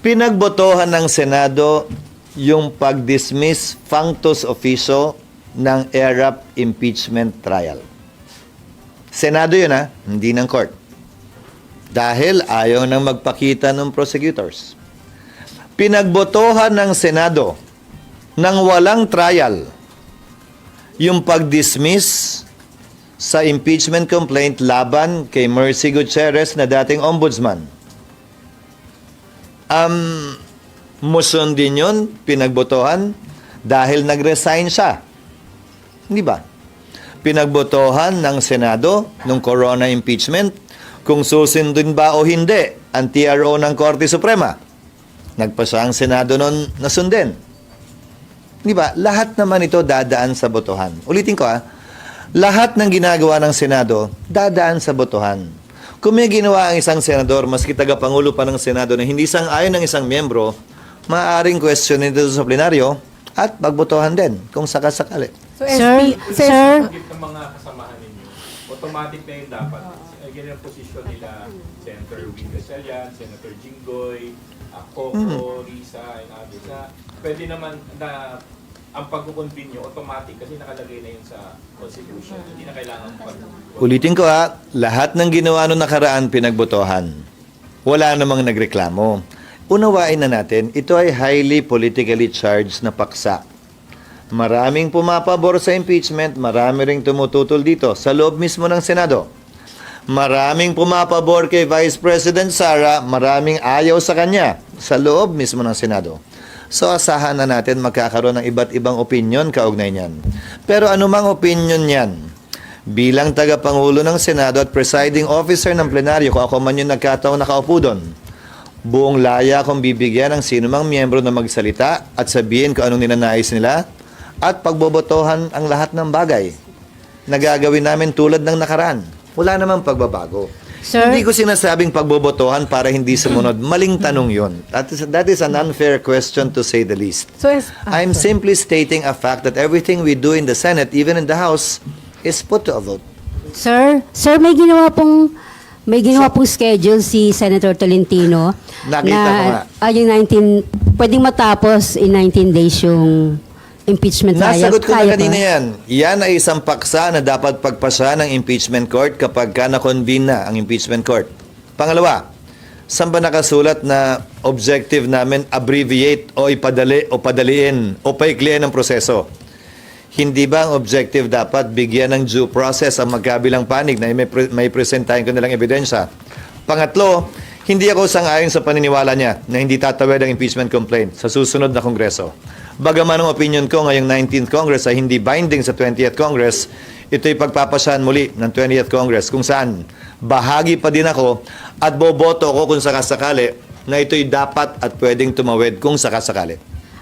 pinagbotohan ng Senado yung pag-dismiss functus officio ng ERAP impeachment trial. Senado yun hindi ng court. Dahil ayaw nang magpakita ng prosecutors. Pinagbotohan ng Senado nang walang trial yung pag-dismiss sa impeachment complaint laban kay Mercy Gutierrez na dating ombudsman. Motion din yun, pinagbotohan dahil nag-resign siya. Hindi ba? Pinagbotohan ng Senado nung corona impeachment kung susundin ba o hindi ang TRO ng Korte Suprema. Nagpasa ang Senado noon na sundin. Di ba? Lahat naman ito dadaan sa botohan. Ulitin ko lahat ng ginagawa ng Senado dadaan sa botohan. Kung may ginawa ang isang senador, maski tagapangulo pa ng Senado na hindi sang-ayon ng isang miyembro, maaaring questionin ito sa plenaryo at pagbotohan din kung sakasakali. So, sir? Ng mga kasamahan ninyo, automatic na yun dapat. Ganyan ang posisyon nila, Senator Win Gatchalian, Senator Jinggoy, Coco, Risa, and others. Pwede naman na ang pagkukonvene nyo, automatic kasi nakalagay na yun sa Constitution. Hindi na kailangan Ulitin ko lahat ng ginawa noong nakaraan pinagbotohan. Wala namang nagreklamo. Unawain na natin, ito ay highly politically charged na paksa. Maraming pumapabor sa impeachment, marami ring tumututol dito sa loob mismo ng Senado. Maraming pumapabor kay Vice President Sara, maraming ayaw sa kanya sa loob mismo ng Senado. So asahan na natin magkakaroon ng iba't ibang opinion kaugnay niyan. Pero anumang opinion niyan, bilang tagapangulo ng Senado at presiding officer ng plenaryo, kung ako man yung nagkataon nakaupo doon, buong laya kung bibigyan ng sinumang miyembro na magsalita at sabihin kung anong ninanais nila at pagbobotohan ang lahat ng bagay na gagawin namin tulad ng nakaraan. Wala namang pagbabago. Sir? Hindi ko sinasabing pagbobotohan para hindi sumunod. Maling tanong yun. That is an unfair question to say the least. So, I'm simply stating a fact that everything we do in the Senate, even in the House, is put to a vote. Sir, may ginawa pong schedule si Senator Tolentino. Nakita ko nga. Yung 19, pwedeng matapos in 19 days yung impeachment trial. Nasagot ko na Kaya kanina ba? yan. Yan ay isang paksa na dapat pagpasa ng impeachment court kapag na-convene na ang impeachment court. Pangalawa, saan ba nakasulat na objective namin abbreviate o ipadali o padaliin o paikliin ang proseso? Hindi ba ang objective dapat bigyan ng due process ang magkabilang panig na may presentahin ko nilang ebidensya? Pangatlo, hindi ako sang-ayon sa paniniwala niya na hindi tatawid ang impeachment complaint sa susunod na Kongreso. Bagaman ang opinion ko ngayong 19th Congress ay hindi binding sa 20th Congress, ito'y pagpapasahan muli ng 20th Congress kung saan bahagi pa din ako at boboto ko kung sakasakali na ito'y dapat at pwedeng tumawid kung sakasakali.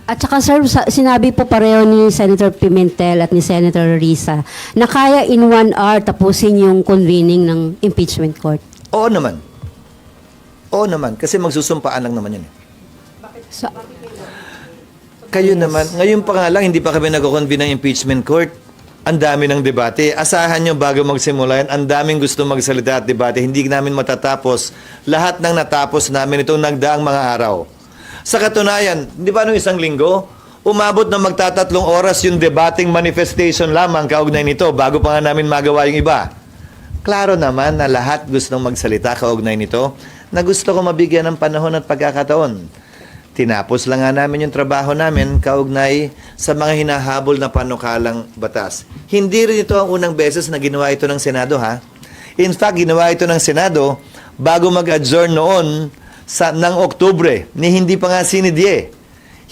At saka sir, sinabi po pareho ni Senator Pimentel at ni Senator Risa na kaya in 1 hour tapusin yung convening ng impeachment court. Oo naman. Oo naman. Kasi magsusumpaan lang naman yun. So, Kayo naman, ngayon pa nga lang, hindi pa kami nag-convene ng impeachment court. Ang dami ng debate. Asahan nyo bago magsimula yan, ang daming gusto magsalita at debate. Hindi namin matatapos. Lahat ng natapos namin itong nagdaang mga araw. Sa katunayan, di ba nung isang linggo, umabot na magtatatlong oras yung debating manifestation lamang kaugnay nito bago pa nga namin magawa yung iba. Klaro naman na lahat gustong magsalita kaugnay nito na gusto ko mabigyan ng panahon at pagkakataon. Tinapos lang nga namin yung trabaho namin kaugnay sa mga hinahabol na panukalang batas. Hindi rin ito ang unang beses na ginawa ito ng Senado, ha? In fact, ginawa ito ng Senado bago mag-adjourn noon ng Oktubre, ni hindi pa nga sinidye.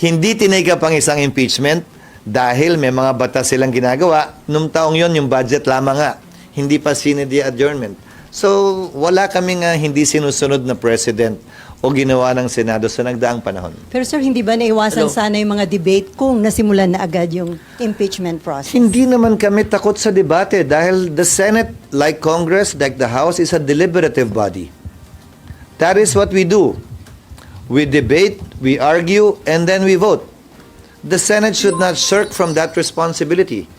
Hindi tinake up ang isang impeachment, Dahil may mga batas silang ginagawa, nung taong yon yung budget lamang nga. Hindi pa sinidi adjournment. So, wala kaming hindi sinusunod na president o ginawa ng Senado sa nagdaang panahon. Pero sir, hindi ba naiwasan Hello? sana yung mga debate kung nasimulan na agad yung impeachment process? Hindi naman kami takot sa debate dahil the Senate, like Congress, like the House, is a deliberative body. That is what we do. We debate, we argue, and then we vote. The Senate should not shirk from that responsibility.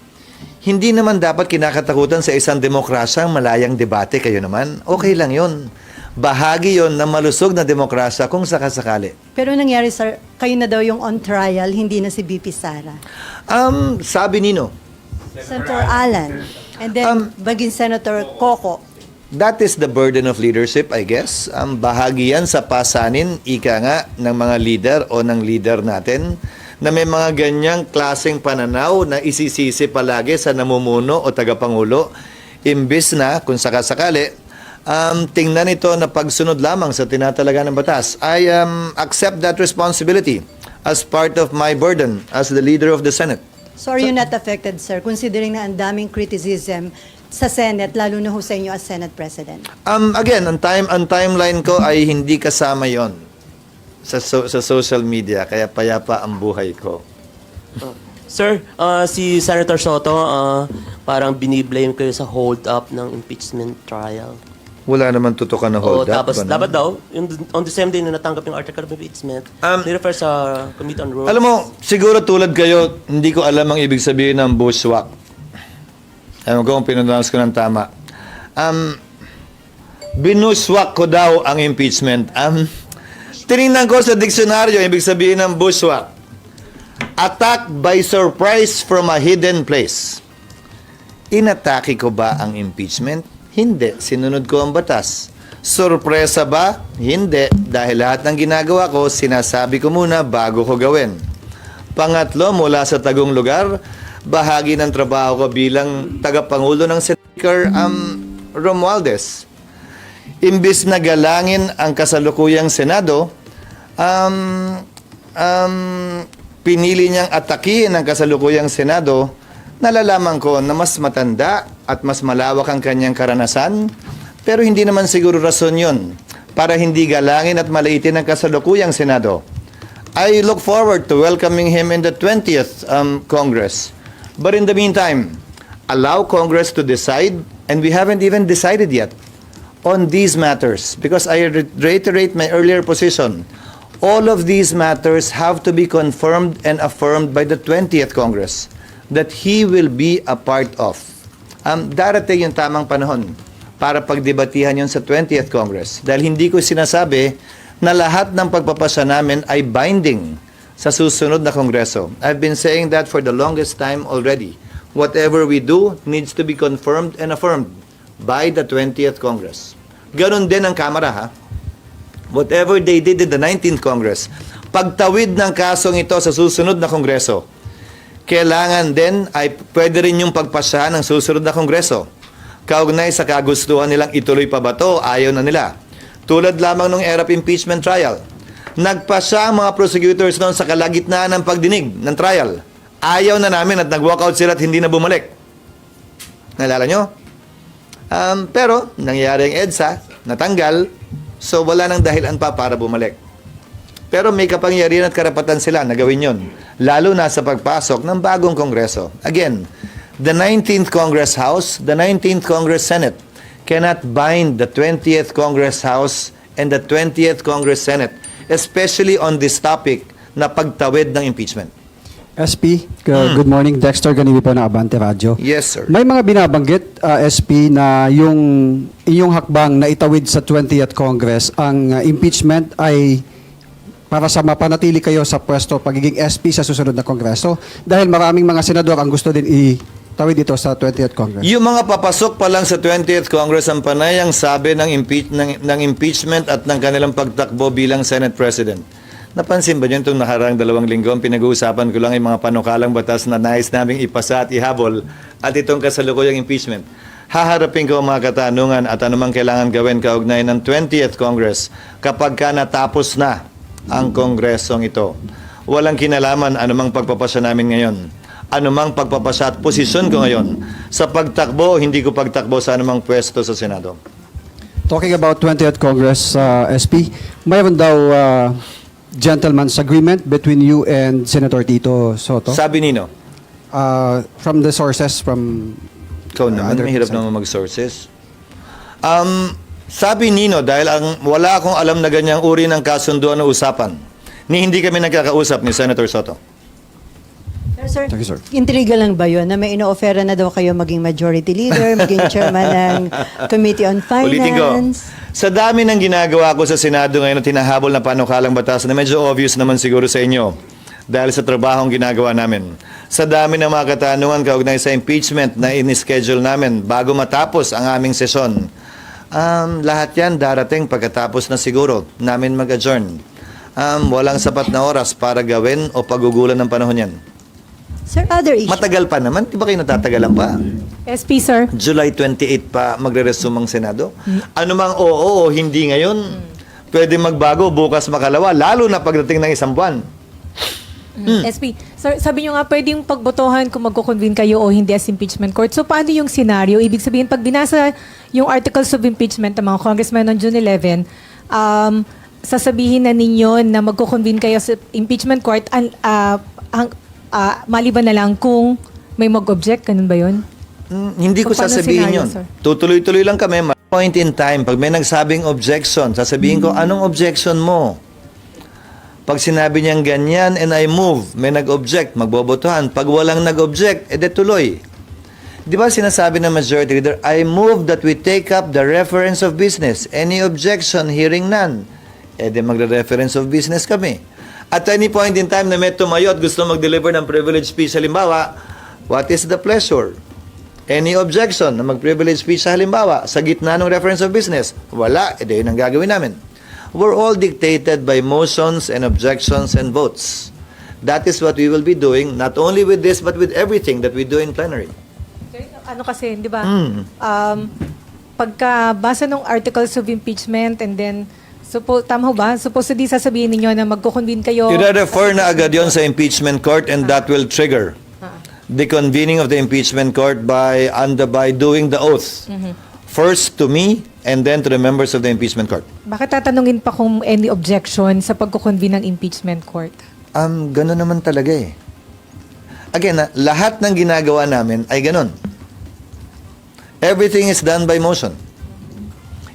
Hindi naman dapat kinakatakutan sa isang demokrasya ang malayang debate. Kayo naman, okay lang yun. Bahagi yon ng malusog na demokrasya kung sakasakali. Pero nangyari sir, kayo na daw yung on trial, hindi na si BP Sara. Sabi nino, Senator Alan, and then baging Senator Coco. that is the burden of leadership, I guess. Bahagi yan sa pasanin, ika nga, ng mga leader o ng leader natin na may mga ganyang klaseng pananaw na isisisi palagi sa namumuno o tagapangulo imbis na, kung sakasakali, tingnan ito na pagsunod lamang sa tinatalaga ng batas. I accept that responsibility as part of my burden as the leader of the Senate. So are you not affected sir, considering na ang daming criticism sa Senate, lalo na ho sa inyo as Senate President? Again, ang timeline ko ay hindi kasama yon sa social media, kaya payapa ang buhay ko. Sir, si Senator Soto, parang biniblame kayo sa hold up ng impeachment trial. Wala naman tutukan na hold up. Tapos ano? dapat daw, on the same day na natanggap yung article of impeachment, nirefer sa Committee on Rules. Alam mo, siguro tulad kayo, hindi ko alam ang ibig sabihin ng bushwhack. Alam ko kung pinundanas ko ng tama. Binushwhack ko daw ang impeachment. Tinignan ko sa diksyonaryo, ibig sabihin ng bushwhack. Attack by surprise from a hidden place. Inatake ko ba ang impeachment? Hindi. Sinunod ko ang batas. Sorpresa ba? Hindi. Dahil lahat ng ginagawa ko, sinasabi ko muna bago ko gawin. Pangatlo, mula sa tagong lugar, bahagi ng trabaho ko bilang tagapangulo ng Speaker Romualdez. Imbis na galangin ang kasalukuyang Senado, pinili niyang atakihin ang kasalukuyang Senado. Nalalaman ko na mas matanda at mas malawak ang kanyang karanasan, pero hindi naman siguro rason yun para hindi galangin at maliitin ang kasalukuyang Senado. I look forward to welcoming him in the 20th Congress. But in the meantime, allow Congress to decide, and we haven't even decided yet on these matters, because I reiterate my earlier position. All of these matters have to be confirmed and affirmed by the 20th Congress that he will be a part of. Darating yung tamang panahon para pagdebatihan yun sa 20th Congress. Dahil hindi ko sinasabi na lahat ng pagpapasya namin ay binding sa susunod na Kongreso. I've been saying that for the longest time already. Whatever we do needs to be confirmed and affirmed by the 20th Congress. Ganon din ang Kamara, ha? Whatever they did in the 19th Congress, pagtawid ng kasong ito sa susunod na Kongreso, kailangan din ay pwede rin yung pagpasyahan ng susunod na Kongreso. Kaugnay sa kagustuhan nilang ituloy pa ba to, ayaw na nila. Tulad lamang ng ERAP impeachment trial. Nagpasya ang mga prosecutors noon sa kalagitnaan ng pagdinig ng trial. Ayaw na namin at nag-walkout sila at hindi na bumalik. Naalala nyo? Pero, nangyari ang EDSA, natanggal, so wala nang dahilan pa para bumalik. Pero may kapangyarihan at karapatan sila na gawin yun, lalo na sa pagpasok ng bagong Kongreso. Again, the 19th Congress House, the 19th Congress Senate cannot bind the 20th Congress House and the 20th Congress Senate, especially on this topic na pagtawid ng impeachment. SP, good morning. Dexter Ganibi po ng Abante Radio. Yes, sir. May mga binabanggit, SP, na yung inyong hakbang na itawid sa 20th Congress, ang impeachment ay para sa mapanatili kayo sa pwesto pagiging SP sa susunod na Kongreso dahil maraming mga senador ang gusto din itawid ito sa 20th Congress. Yung mga papasok pa lang sa 20th Congress ang panayang sabi ng impeachment at ng kanilang pagtakbo bilang Senate President. Napansin ba niyo itong nakarang 2 linggo? Pinag-uusapan ko lang yung mga panukalang batas na nais naming ipasa at ihabol at itong kasalukuyang impeachment. Haharapin ko ang mga katanungan at anumang kailangan gawin kaugnay ng 20th Congress kapag ka natapos na ang kongresong ito. Walang kinalaman anumang pagpapasya namin ngayon. anumang pagpapasa at posisyon ko ngayon sa pagtakbo o hindi ko pagtakbo sa anumang pwesto sa Senado. Talking about 20th Congress, SP, mayroon daw gentleman's agreement between you and Senator Tito Soto? Sabi nino, From the sources, from... ikaw naman, other mahirap side. naman mag-sources. Sabi nino, dahil wala akong alam na ganyang uri ng kasunduan o usapan, hindi kami nagkakausap ni Senator Soto. Pero sir, Thank you, sir. intriga lang ba yun na may ino-offera na daw kayo maging majority leader, maging chairman ng Committee on Ulitin ko, Finance? sa dami ng ginagawa ko sa Senado ngayon na tinahabol na panukalang batas na medyo obvious naman siguro sa inyo dahil sa trabahong ginagawa namin. Sa dami ng mga katanungan kaugnay sa impeachment na in-schedule namin bago matapos ang aming sesyon, lahat yan darating pagkatapos na siguro namin mag-adjourn. Walang sapat na oras para gawin o pagugulan ng panahon yan. Sir, other issue. Matagal pa naman, di ba kayo natatagalan pa? SP, sir. July 28 pa magre-resume ang Senado. Ano mang oo o hindi ngayon, pwede magbago, bukas makalawa, lalo na pagdating ng isang buwan. SP, sir, sabi nyo nga pwedeng pagbotohan kung magko-convene kayo o hindi as impeachment court. So, paano yung scenario? Ibig sabihin, pag binasa yung articles of impeachment ng mga congressmen on June 11, sasabihin na ninyo na magko-convene kayo sa impeachment court maliban na lang kung may mag-object, ganun ba yun? Hindi ko So, paano sasabihin scenario, yun. sir? Tutuloy-tuloy lang kami. Point in time, pag may nagsabing objection, sasabihin ko, anong objection mo? Pag sinabi niyang ganyan and I move, may nag-object, magbobotohan. Pag walang nag-object, edi tuloy. Di ba sinasabi ng majority leader, I move that we take up the reference of business. Any objection, hearing none. Edi magre-reference of business kami. At any point in time na may tumayo at gusto mag-deliver ng privilege speech, halimbawa, what is the pleasure? Any objection na mag-privilege speech sa halimbawa, sa gitna ng reference of business? Wala, edi yun ang gagawin namin. We're all dictated by motions and objections and votes. That is what we will be doing, not only with this, but with everything that we do in plenary. Ano kasi, di ba? Pagkabasa ng articles of impeachment and then, tama ho ba? Supposedly sasabihin ninyo na magko-convene kayo. I-refer na agad yon sa impeachment court and that will trigger the convening of the impeachment court by doing the oath. First to me and then to the members of the impeachment court. Bakit tatanungin pa kung any objection sa pagko-convene ng impeachment court? Gano'n naman talaga eh. Again, lahat ng ginagawa namin ay gano'n. Everything is done by motion.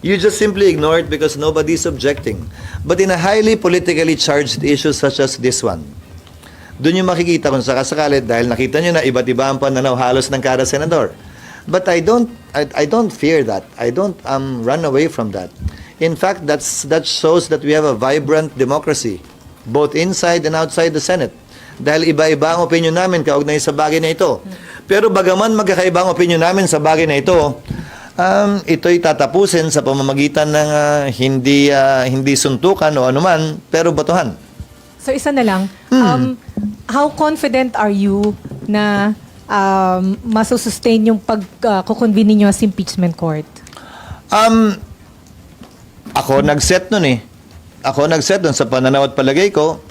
You just simply ignore it because nobody is objecting. But in a highly politically charged issue such as this one, doon yung makikita kung sakasakali dahil nakita nyo na iba't iba ang pananaw halos ng kada senador. But I don't fear that. I don't run away from that. In fact, that shows that we have a vibrant democracy, both inside and outside the Senate. Dahil iba-iba ang opinion namin kaugnay sa bagay na ito. Pero bagaman magkakaiba ang opinion namin sa bagay na ito, ito'y tatapusin sa pamamagitan ng hindi suntukan o anuman, pero botohan. So isa na lang, how confident are you na masusustain yung pag-convene ninyo sa impeachment court? Ako nag-set nun eh. Ako nag-set dun sa pananaw at palagay ko,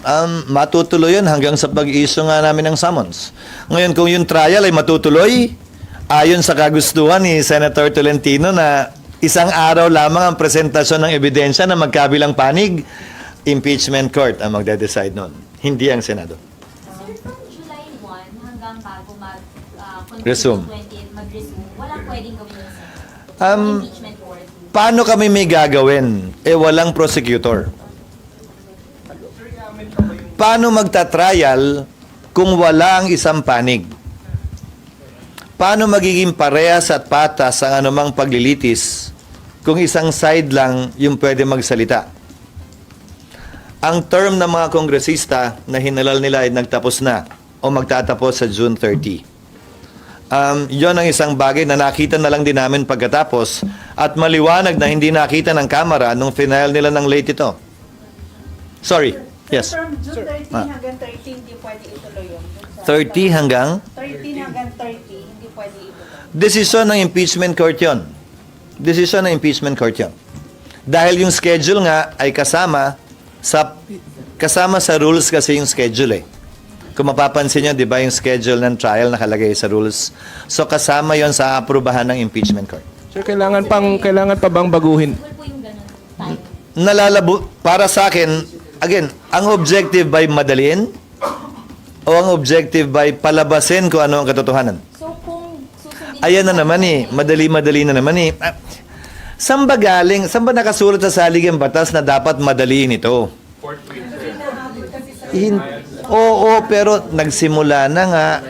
matutuloy yun hanggang sa pag-issue nga namin ng summons. Ngayon, kung yung trial ay matutuloy, ayon sa kagustuhan ni Senator Tolentino na isang araw lamang ang presentasyon ng ebidensya na magkabilang panig, impeachment court ang magde-decide nun. Hindi ang Senado. Sir, from July 1 hanggang bago Resume. mag-resume, walang pwedeng gawin yung impeachment court. Paano kami may gagawin? Walang prosecutor. Paano magta-trial kung wala ang isang panig? Paano magiging parehas at patas ang anumang paglilitis kung isang side lang yung pwede magsalita? Ang term ng mga kongresista na hinalal nila ay nagtapos na o magtatapos sa June 30. Yon ang isang bagay na nakita na lang din namin pagkatapos at maliwanag na hindi nakita ng kamera nung final nila ng late ito. Sorry. Yes. From June 13 hanggang 30, hindi pwede ituloy yun. 30 hanggang? 13 hanggang 30, hindi pwede ituloy. Desisyon ng impeachment court yon. Desisyon ng impeachment court yon. Dahil yung schedule nga ay kasama sa rules kasi yung schedule eh. Kung mapapansin nyo, di ba yung schedule ng trial nakalagay sa rules? So kasama yon sa aprubahan ng impeachment court. Sir, kailangan pa bang baguhin? Nalalabo, para sa akin, again, ang objective by madaliin o ang objective by palabasin kung ano ang katotohanan? So kung susundin Ayan na naman eh, madali na naman eh. Saan ba galing, saan ba nakasulat sa saligang batas na dapat madaliin ito? Oo, pero nagsimula na nga.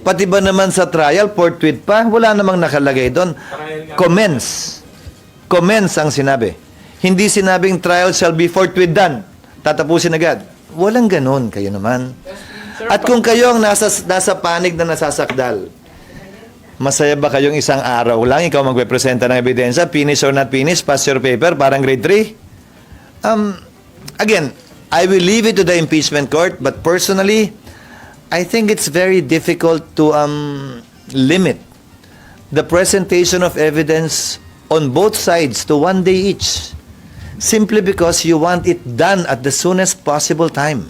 Pati ba naman sa trial, forthwith pa? Wala namang nakalagay doon. Commence. Commence ang sinabi. Hindi sinabing trial shall be forthwith done. Tatapusin agad. Walang ganon, kayo naman. At kung kayo ang nasa panig na nasasakdal, masaya ba kayong isang araw lang, ikaw magpepresenta ng ebidensya, finish or not finish, pass your paper, parang grade 3? Again, I will leave it to the impeachment court, but personally, I think it's very difficult to limit the presentation of evidence on both sides to 1 day each, simply because you want it done at the soonest possible time.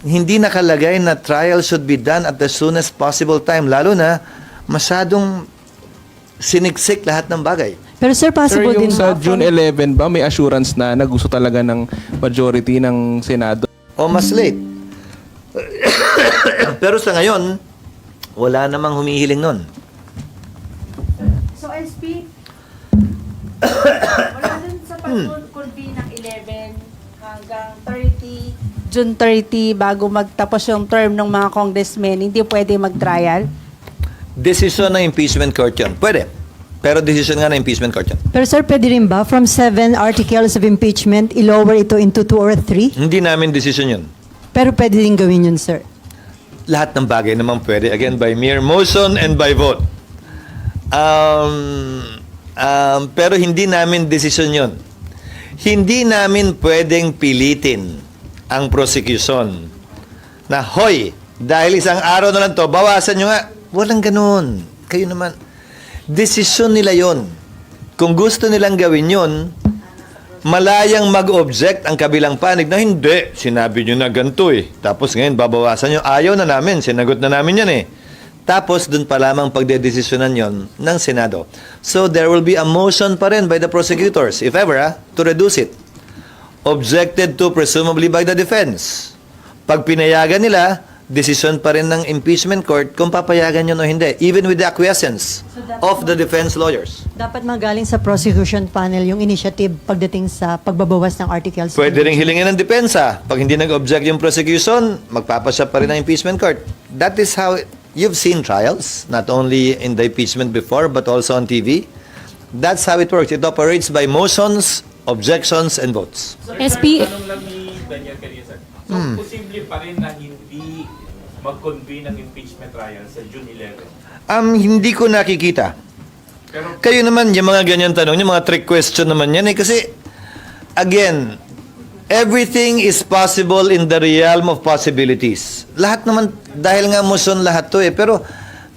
Hindi nakalagay na trial should be done at the soonest possible time, lalo na masyadong siniksik lahat ng bagay. Pero sir, Sir, possible yung din sa ba June 11 ba, may assurance na gusto talaga ng majority ng Senado? O mas late. Pero sa ngayon, wala namang humihiling nun. So SP, wala dun sa pag-convene ng 11 hanggang 30, June 30, bago magtapos yung term ng mga congressmen, hindi pwede mag-trial? Decision ng impeachment court yun. Pwede. Pero decision nga ng impeachment court yun. Pero sir, pwede rin ba from 7 articles of impeachment, i-lower ito into 2 or 3? Hindi namin decision yun. Pero pwede rin gawin yun, sir. Lahat ng bagay naman pwede. Again, by mere motion and by vote. Pero hindi namin decision yun. Hindi namin pwedeng pilitin ang prosecution na, hoy, dahil isang araw na lang to, bawasan nyo nga. Walang ganun. Kayo naman. Desisyon nila yon. Kung gusto nilang gawin yon, malayang mag-object ang kabilang panig na hindi, sinabi nyo na ganito eh. Tapos ngayon, babawasan nyo. Ayaw na namin, sinagot na namin yan eh. Tapos, dun pa lamang pagdedesisyonan yon ng Senado. So, there will be a motion pa rin by the prosecutors, if ever, to reduce it. Objected to presumably by the defense. Pag pinayagan nila, desisyon pa rin ng impeachment court kung papayagan yun o hindi, even with the acquiescence of the defense lawyers. Dapat magaling sa prosecution panel yung initiative pagdating sa pagbabawas ng articles. Pwede rin hilingin ng depensa. Pag hindi nag-object yung prosecution, magpapasya pa rin ng impeachment court. That is how you've seen trials, not only in the impeachment before, but also on TV. That's how it works. It operates by motions, objections, and votes. SP, Tanong lang ni Daniel kanina, sir. So, posible pa rin na hindi mag-convene ng impeachment trial sa June 11? Hindi ko nakikita. Pero, Kayo naman, yung mga ganyan tanong, yung mga trick question naman yan eh. Kasi, again, everything is possible in the realm of possibilities. Lahat naman, dahil nga motion lahat to eh. Pero,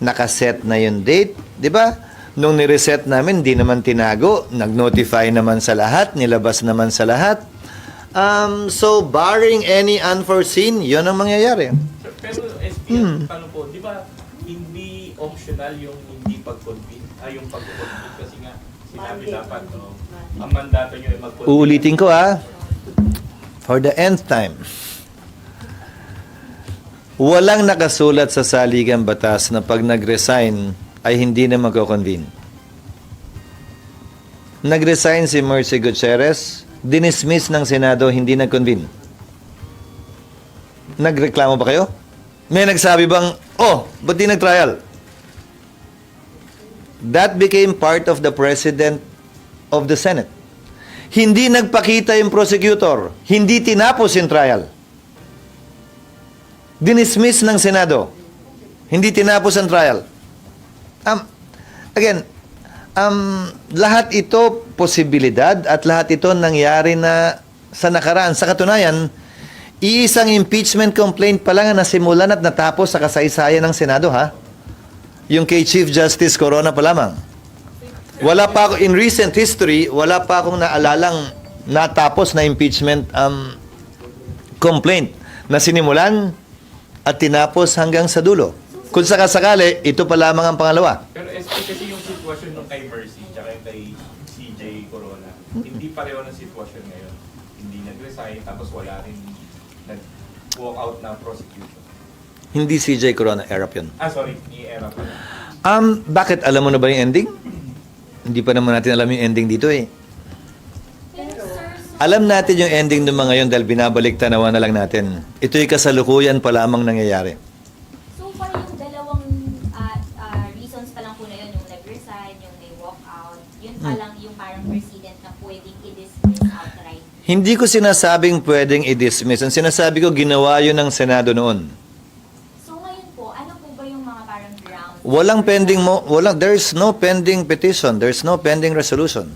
nakaset na yung date, di ba? Nung nireset namin, di naman tinago. Nag-notify naman sa lahat, nilabas naman sa lahat. So, barring any unforeseen, yun ang mangyayari. sir, pero SP, tanong po, di ba hindi optional yung hindi pag-convene? Yung pag-convene kasi nga sinabi dapat, no, ang mandato nyo ay mag-convene. Uulitin ko for the nth time. Walang nakasulat sa saligang batas na pag nag-resign ay hindi na magko-convene. Nag-resign si Mercy Gutierrez, dinismiss ng Senado, hindi nag-convene. Nagreklamo ba kayo? May nagsabi bang, ba't di nag-trial? That became part of the President of the Senate. Hindi nagpakita yung prosecutor. Hindi tinapos yung trial. Dinismiss ng Senado. Hindi tinapos ang trial. Again, lahat ito posibilidad at lahat ito nangyari na sa nakaraan. Sa katunayan, iisang impeachment complaint pa lang na nasimulan at natapos sa kasaysayan ng Senado, Yung kay Chief Justice Corona pa lamang. Wala pa ako, in recent history, wala pa akong naalalang natapos na impeachment complaint na sinimulan at tinapos hanggang sa dulo. Kung sakasakali, ito pa lamang ang pangalawa. Pero SP kasi yung sitwasyon nung kay Mercy tsaka yung kay CJ Corona, hindi pareho ng sitwasyon ngayon. Hindi nag-resign, tapos wala rin nag-walk out ng prosecution. Hindi CJ Corona, Erap yun. Sorry, i-era pa lang. Bakit alam mo na ba yung ending? Hindi pa naman natin alam yung ending dito eh. Alam natin yung ending ng mga yun dahil binabalik tanawan na lang natin. Ito'y kasalukuyan pa lamang nangyayari. So far, yung dalawang reasons pa lang po na yun, yung nag-resign, yung may walk out, yun pa lang yung parang precedent na pwedeng i-dismiss outright. Hindi ko sinasabing pwedeng i-dismiss. Ang sinasabi ko, ginawa yun ng Senado noon. So ngayon po, ano po ba yung mga parang grounds? There's no pending petition. There's no pending resolution.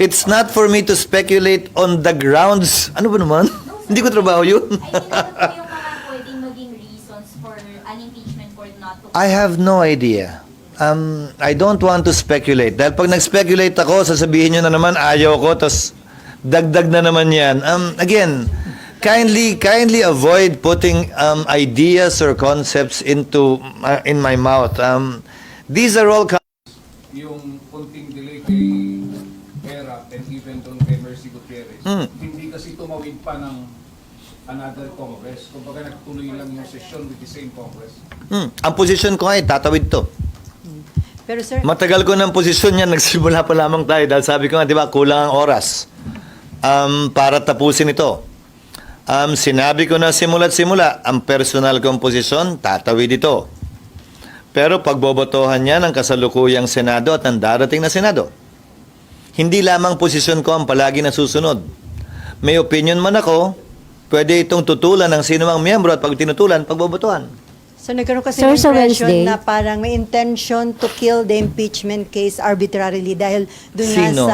It's not for me to speculate on the grounds. Ano ba naman? Hindi ko trabaho yun. I mean, ano po yung mga pwedeng maging reasons for an impeachment court not to... I have no idea. I don't want to speculate. Dahil pag nag-speculate ako, sasabihin nyo na naman, ayaw ko, tapos dagdag na naman yan. Again, kindly avoid putting ideas or concepts into in my mouth. These are all Yung konting delay kay Era and even doon kay Mercy Gutierrez, hindi kasi tumawid pa ng another Congress. Kumbaga nagtuloy lang yung session with the same Congress. Ang posisyon ko ay tatawid to. Pero sir, Matagal ko ng posisyon yan, nagsimula pa lamang tayo dahil sabi ko nga, di ba, kulang ang oras para tapusin ito. Sinabi ko na simula't simula, ang personal kong posisyon, tatawid ito. Pero pagbobotohan niya ng kasalukuyang Senado at ng darating na Senado. Hindi lamang posisyon ko ang palagi nasusunod. May opinion man ako, pwede itong tutulan ng sino mang miyembro at pag tinutulan, pagbobotohan. so nagkaroon kasi Sir, ng sa impression Wednesday- na parang may intention to kill the impeachment case arbitrarily dahil Sino?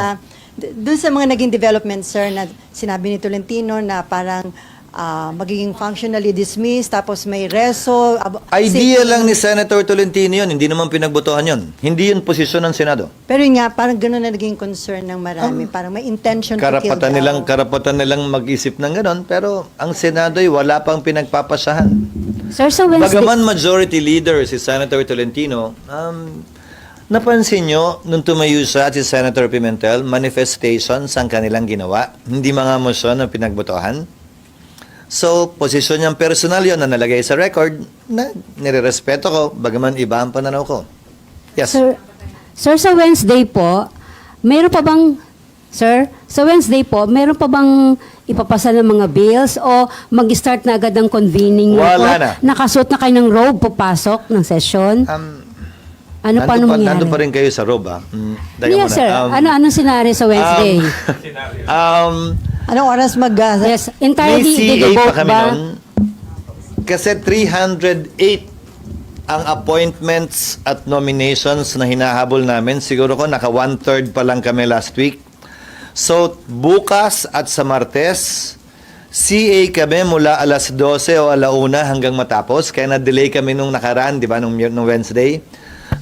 dun sa mga naging development, sir, na sinabi ni Tolentino na parang magiging functionally dismissed, tapos may reso. Idea lang ni Senator Tolentino yun, hindi naman pinagbotohan yun. Hindi yun posisyon ng Senado. Pero yun nga, parang gano'n na naging concern ng marami. Parang may intention to kill Karapatan nilang mag-isip ng ganon, pero ang Senado ay wala pang pinagpapasahan. Sir, sa Wednesday... Bagaman majority leader si Senator Tolentino, napansin nyo, nung tumayo siya at si Senator Pimentel, manifestations ang kanilang ginawa, hindi mga motion na pinagbotohan. So, posisyon niyang personal yun na nalagay sa record na nirerespeto ko, bagaman iba ang pananaw ko. Yes. Sir, sa Wednesday po, meron pa bang, sir, sa Wednesday po, meron pa bang ipapasa ng mga bills o mag-start na agad ang convening? Wala na. Nakasuot na kayo ng robe, papasok ng session? Ano pa mangyari? Nandun pa rin kayo sa robe, ha? Yes, sir. Anong senaryo sa Wednesday? Anong oras yes, may entirely CA vote pa kami ba? nun. Kasi 308 ang appointments at nominations na hinahabol namin. Siguro ko naka 1/3 pa lang kami last week. So, bukas at sa Martes, CA kami mula alas 12 o alauna hanggang matapos. Kaya na-delay kami nung nakaraan, di ba, nung Wednesday.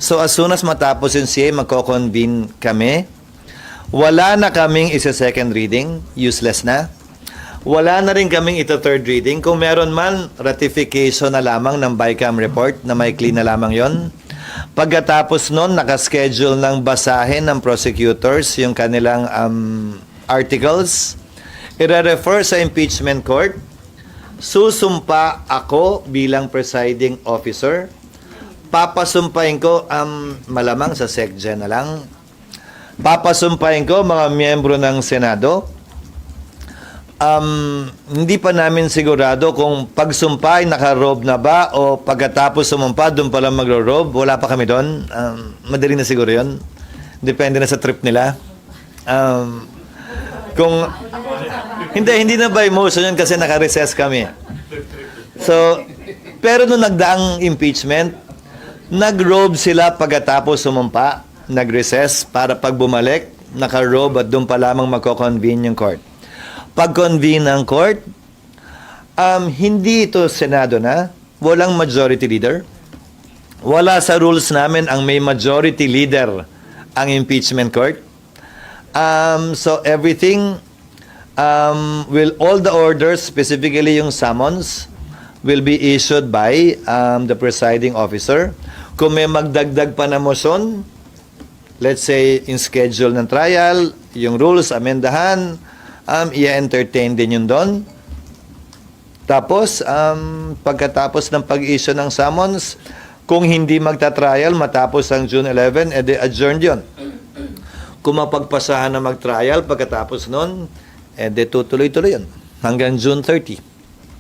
So, as soon as matapos yung CA, magko-convene kami. Wala na kaming isa-second reading, useless na. Wala na rin kaming ito-third reading. Kung meron man, ratification na lamang ng BICAM report na may clean na lamang yon. Pagkatapos nun, nakaschedule ng basahin ng prosecutors yung kanilang articles. I-refer sa impeachment court. Susumpa ako bilang presiding officer. Papasumpahin ko, malamang sa SecGen na lang. Papasumpahin ko mga miyembro ng Senado. Hindi pa namin sigurado kung pagsumpa ay naka-robe na ba o pagkatapos sumumpa, doon pala magro-robe. Wala pa kami doon. Madali na siguro yun. Depende na sa trip nila. Hindi na by motion yun kasi naka-recess kami. So, pero nung nagdaang impeachment, nag-robe sila pagkatapos sumumpa, nag-recess para pag bumalik, naka-robe at doon pa lamang magko-convene yung court. Pag-convene ng court, hindi ito Senado na, walang majority leader. Wala sa rules namin ang may majority leader ang impeachment court. So everything, all the orders, specifically yung summons, will be issued by the presiding officer. Kung may magdagdag pa na motion, let's say in schedule ng trial, yung rules amendahan, i-entertain din yun doon. Tapos, pagkatapos ng pag-issue ng summons, kung hindi magta-trial matapos ang June 11, edi adjourned yun. Kung mapagpasahan na mag-trial pagkatapos nun, edi tutuloy-tuloy yun hanggang June 30.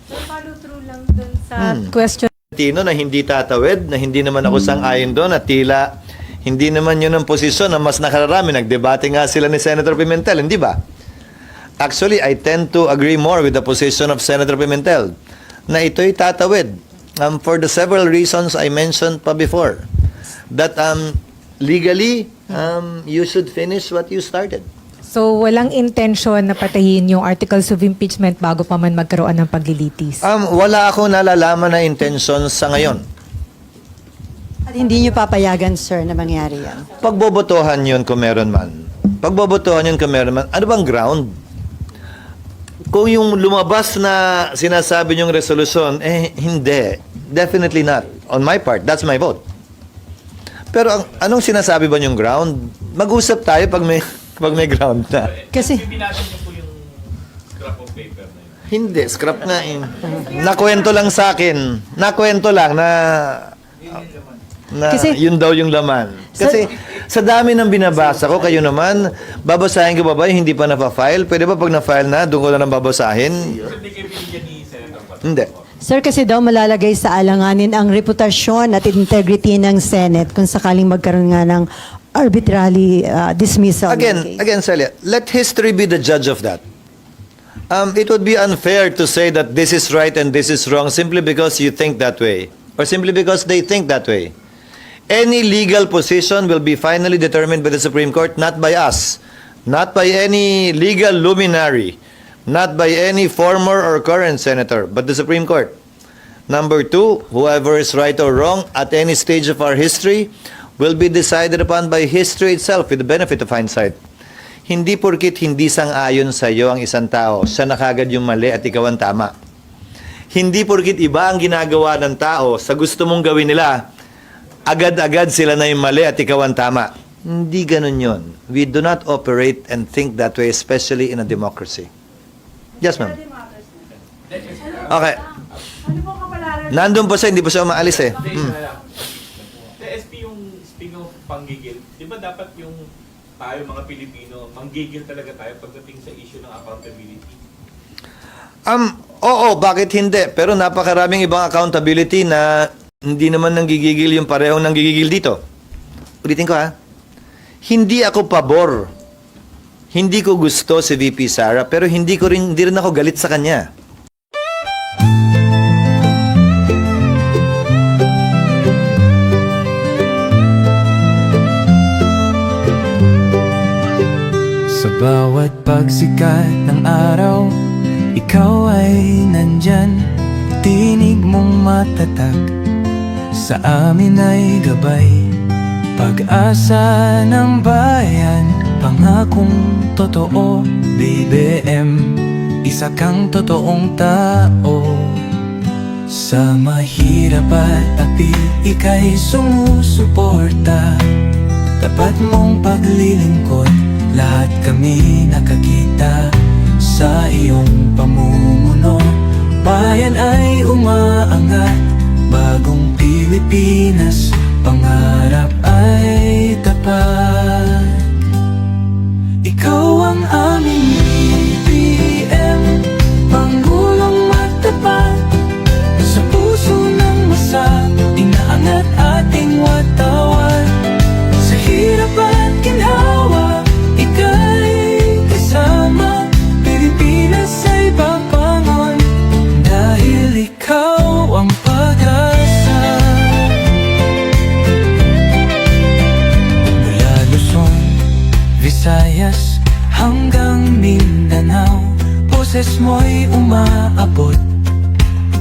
Follow through lang dun sa question. Tino na hindi tatawid, na hindi naman ako sang-ayon doon, at tila hindi naman yun ang posisyon na mas nakararami. Nagdebate nga sila ni Senator Pimentel, hindi ba? Actually, I tend to agree more with the position of Senator Pimentel na ito'y tatawid for the several reasons I mentioned pa before. That legally, you should finish what you started. So, walang intention na patayin yung articles of impeachment bago pa man magkaroon ng paglilitis? Wala ako nalalaman na intention sa ngayon. At hindi nyo papayagan, sir, na mangyari yan? Pagbobotohan yun kung meron man. Pagbobotohan yun kung meron man. Ano bang ground? Kung yung lumabas na sinasabi niyong resolusyon, hindi. Definitely not. On my part, that's my vote. Pero anong sinasabi ba niyong ground? Mag-usap tayo pag may ground na. Kasi Hindi, scrap nga eh. Nakwento lang sa akin. Nakwento lang na Kasi- yun daw yung laman. Kasi sa dami ng binabasa ko, kayo naman, babasahin ko ba yung hindi pa na-file? Pwede ba pag na-file na, doon ko na lang babasahin? Hindi. Sir, kasi daw malalagay sa alanganin ang reputasyon at integrity ng Senate kung sakaling magkaroon nga ng arbitrary dismissal. ng case. Again, Celia, let history be the judge of that. It would be unfair to say that this is right and this is wrong simply because you think that way, or simply because they think that way. Any legal position will be finally determined by the Supreme Court, not by us, not by any legal luminary, not by any former or current senator, but the Supreme Court. Number two, whoever is right or wrong at any stage of our history will be decided upon by history itself with the benefit of hindsight. Hindi porkit hindi sang-ayon sa iyo ang isang tao, siya na kagad yung mali at ikaw ang tama. Hindi porkit iba ang ginagawa ng tao sa gusto mong gawin nila, agad-agad sila na yung mali at ikaw ang tama. Hindi ganun yun. We do not operate and think that way, especially in a democracy. Yes, ma'am. Okay. Nandun pa siya, hindi pa siya umaalis eh. SP, yung speaking of panggigil, di ba dapat yung tayo mga Pilipino, manggigil talaga tayo pagdating sa issue ng accountability? Oo, bakit hindi? Pero napakaraming ibang accountability na hindi naman nanggigigil yung parehong nanggigigil dito. Ulitin ko ha. Hindi ako pabor. Hindi ko gusto si VP Sara, pero hindi rin ako galit sa kanya. Sa bawat pagsikat ng araw, ikaw ay nandyan. Tinig mong matatag, sa amin ay gabay. Pag-asa ng bayan, pangakong totoo. BBM, isa kang totoong tao. Sa mahirap at api, ika'y sumusuporta. Tapat mong paglilingkod, lahat kami nakakita sa iyong pamumuno. Bayan ay umaangat, bagong Pilipinas, pangarap ay tapat. Ikaw ang aming BBM, Pangulong matapat. Sa puso ng masa, inaangat ating watawan. Sa hirap at ginhawa, ika'y kasama. Pilipinas ay papangon, dahil ikaw ang pag-asa. Mula Luzon, Visayas, hanggang Mindanao, boses mo'y umaabot,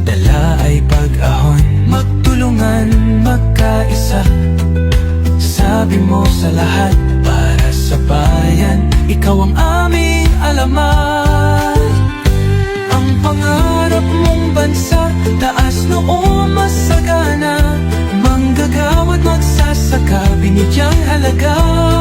dala ay pag-ahon. Magtulungan, magkaisa, sabi mo sa lahat, para sa bayan, ikaw ang aming alamat. Ang pangarap mong bansa taas noo masagana, manggagawa't magsasaka, binigyang halaga.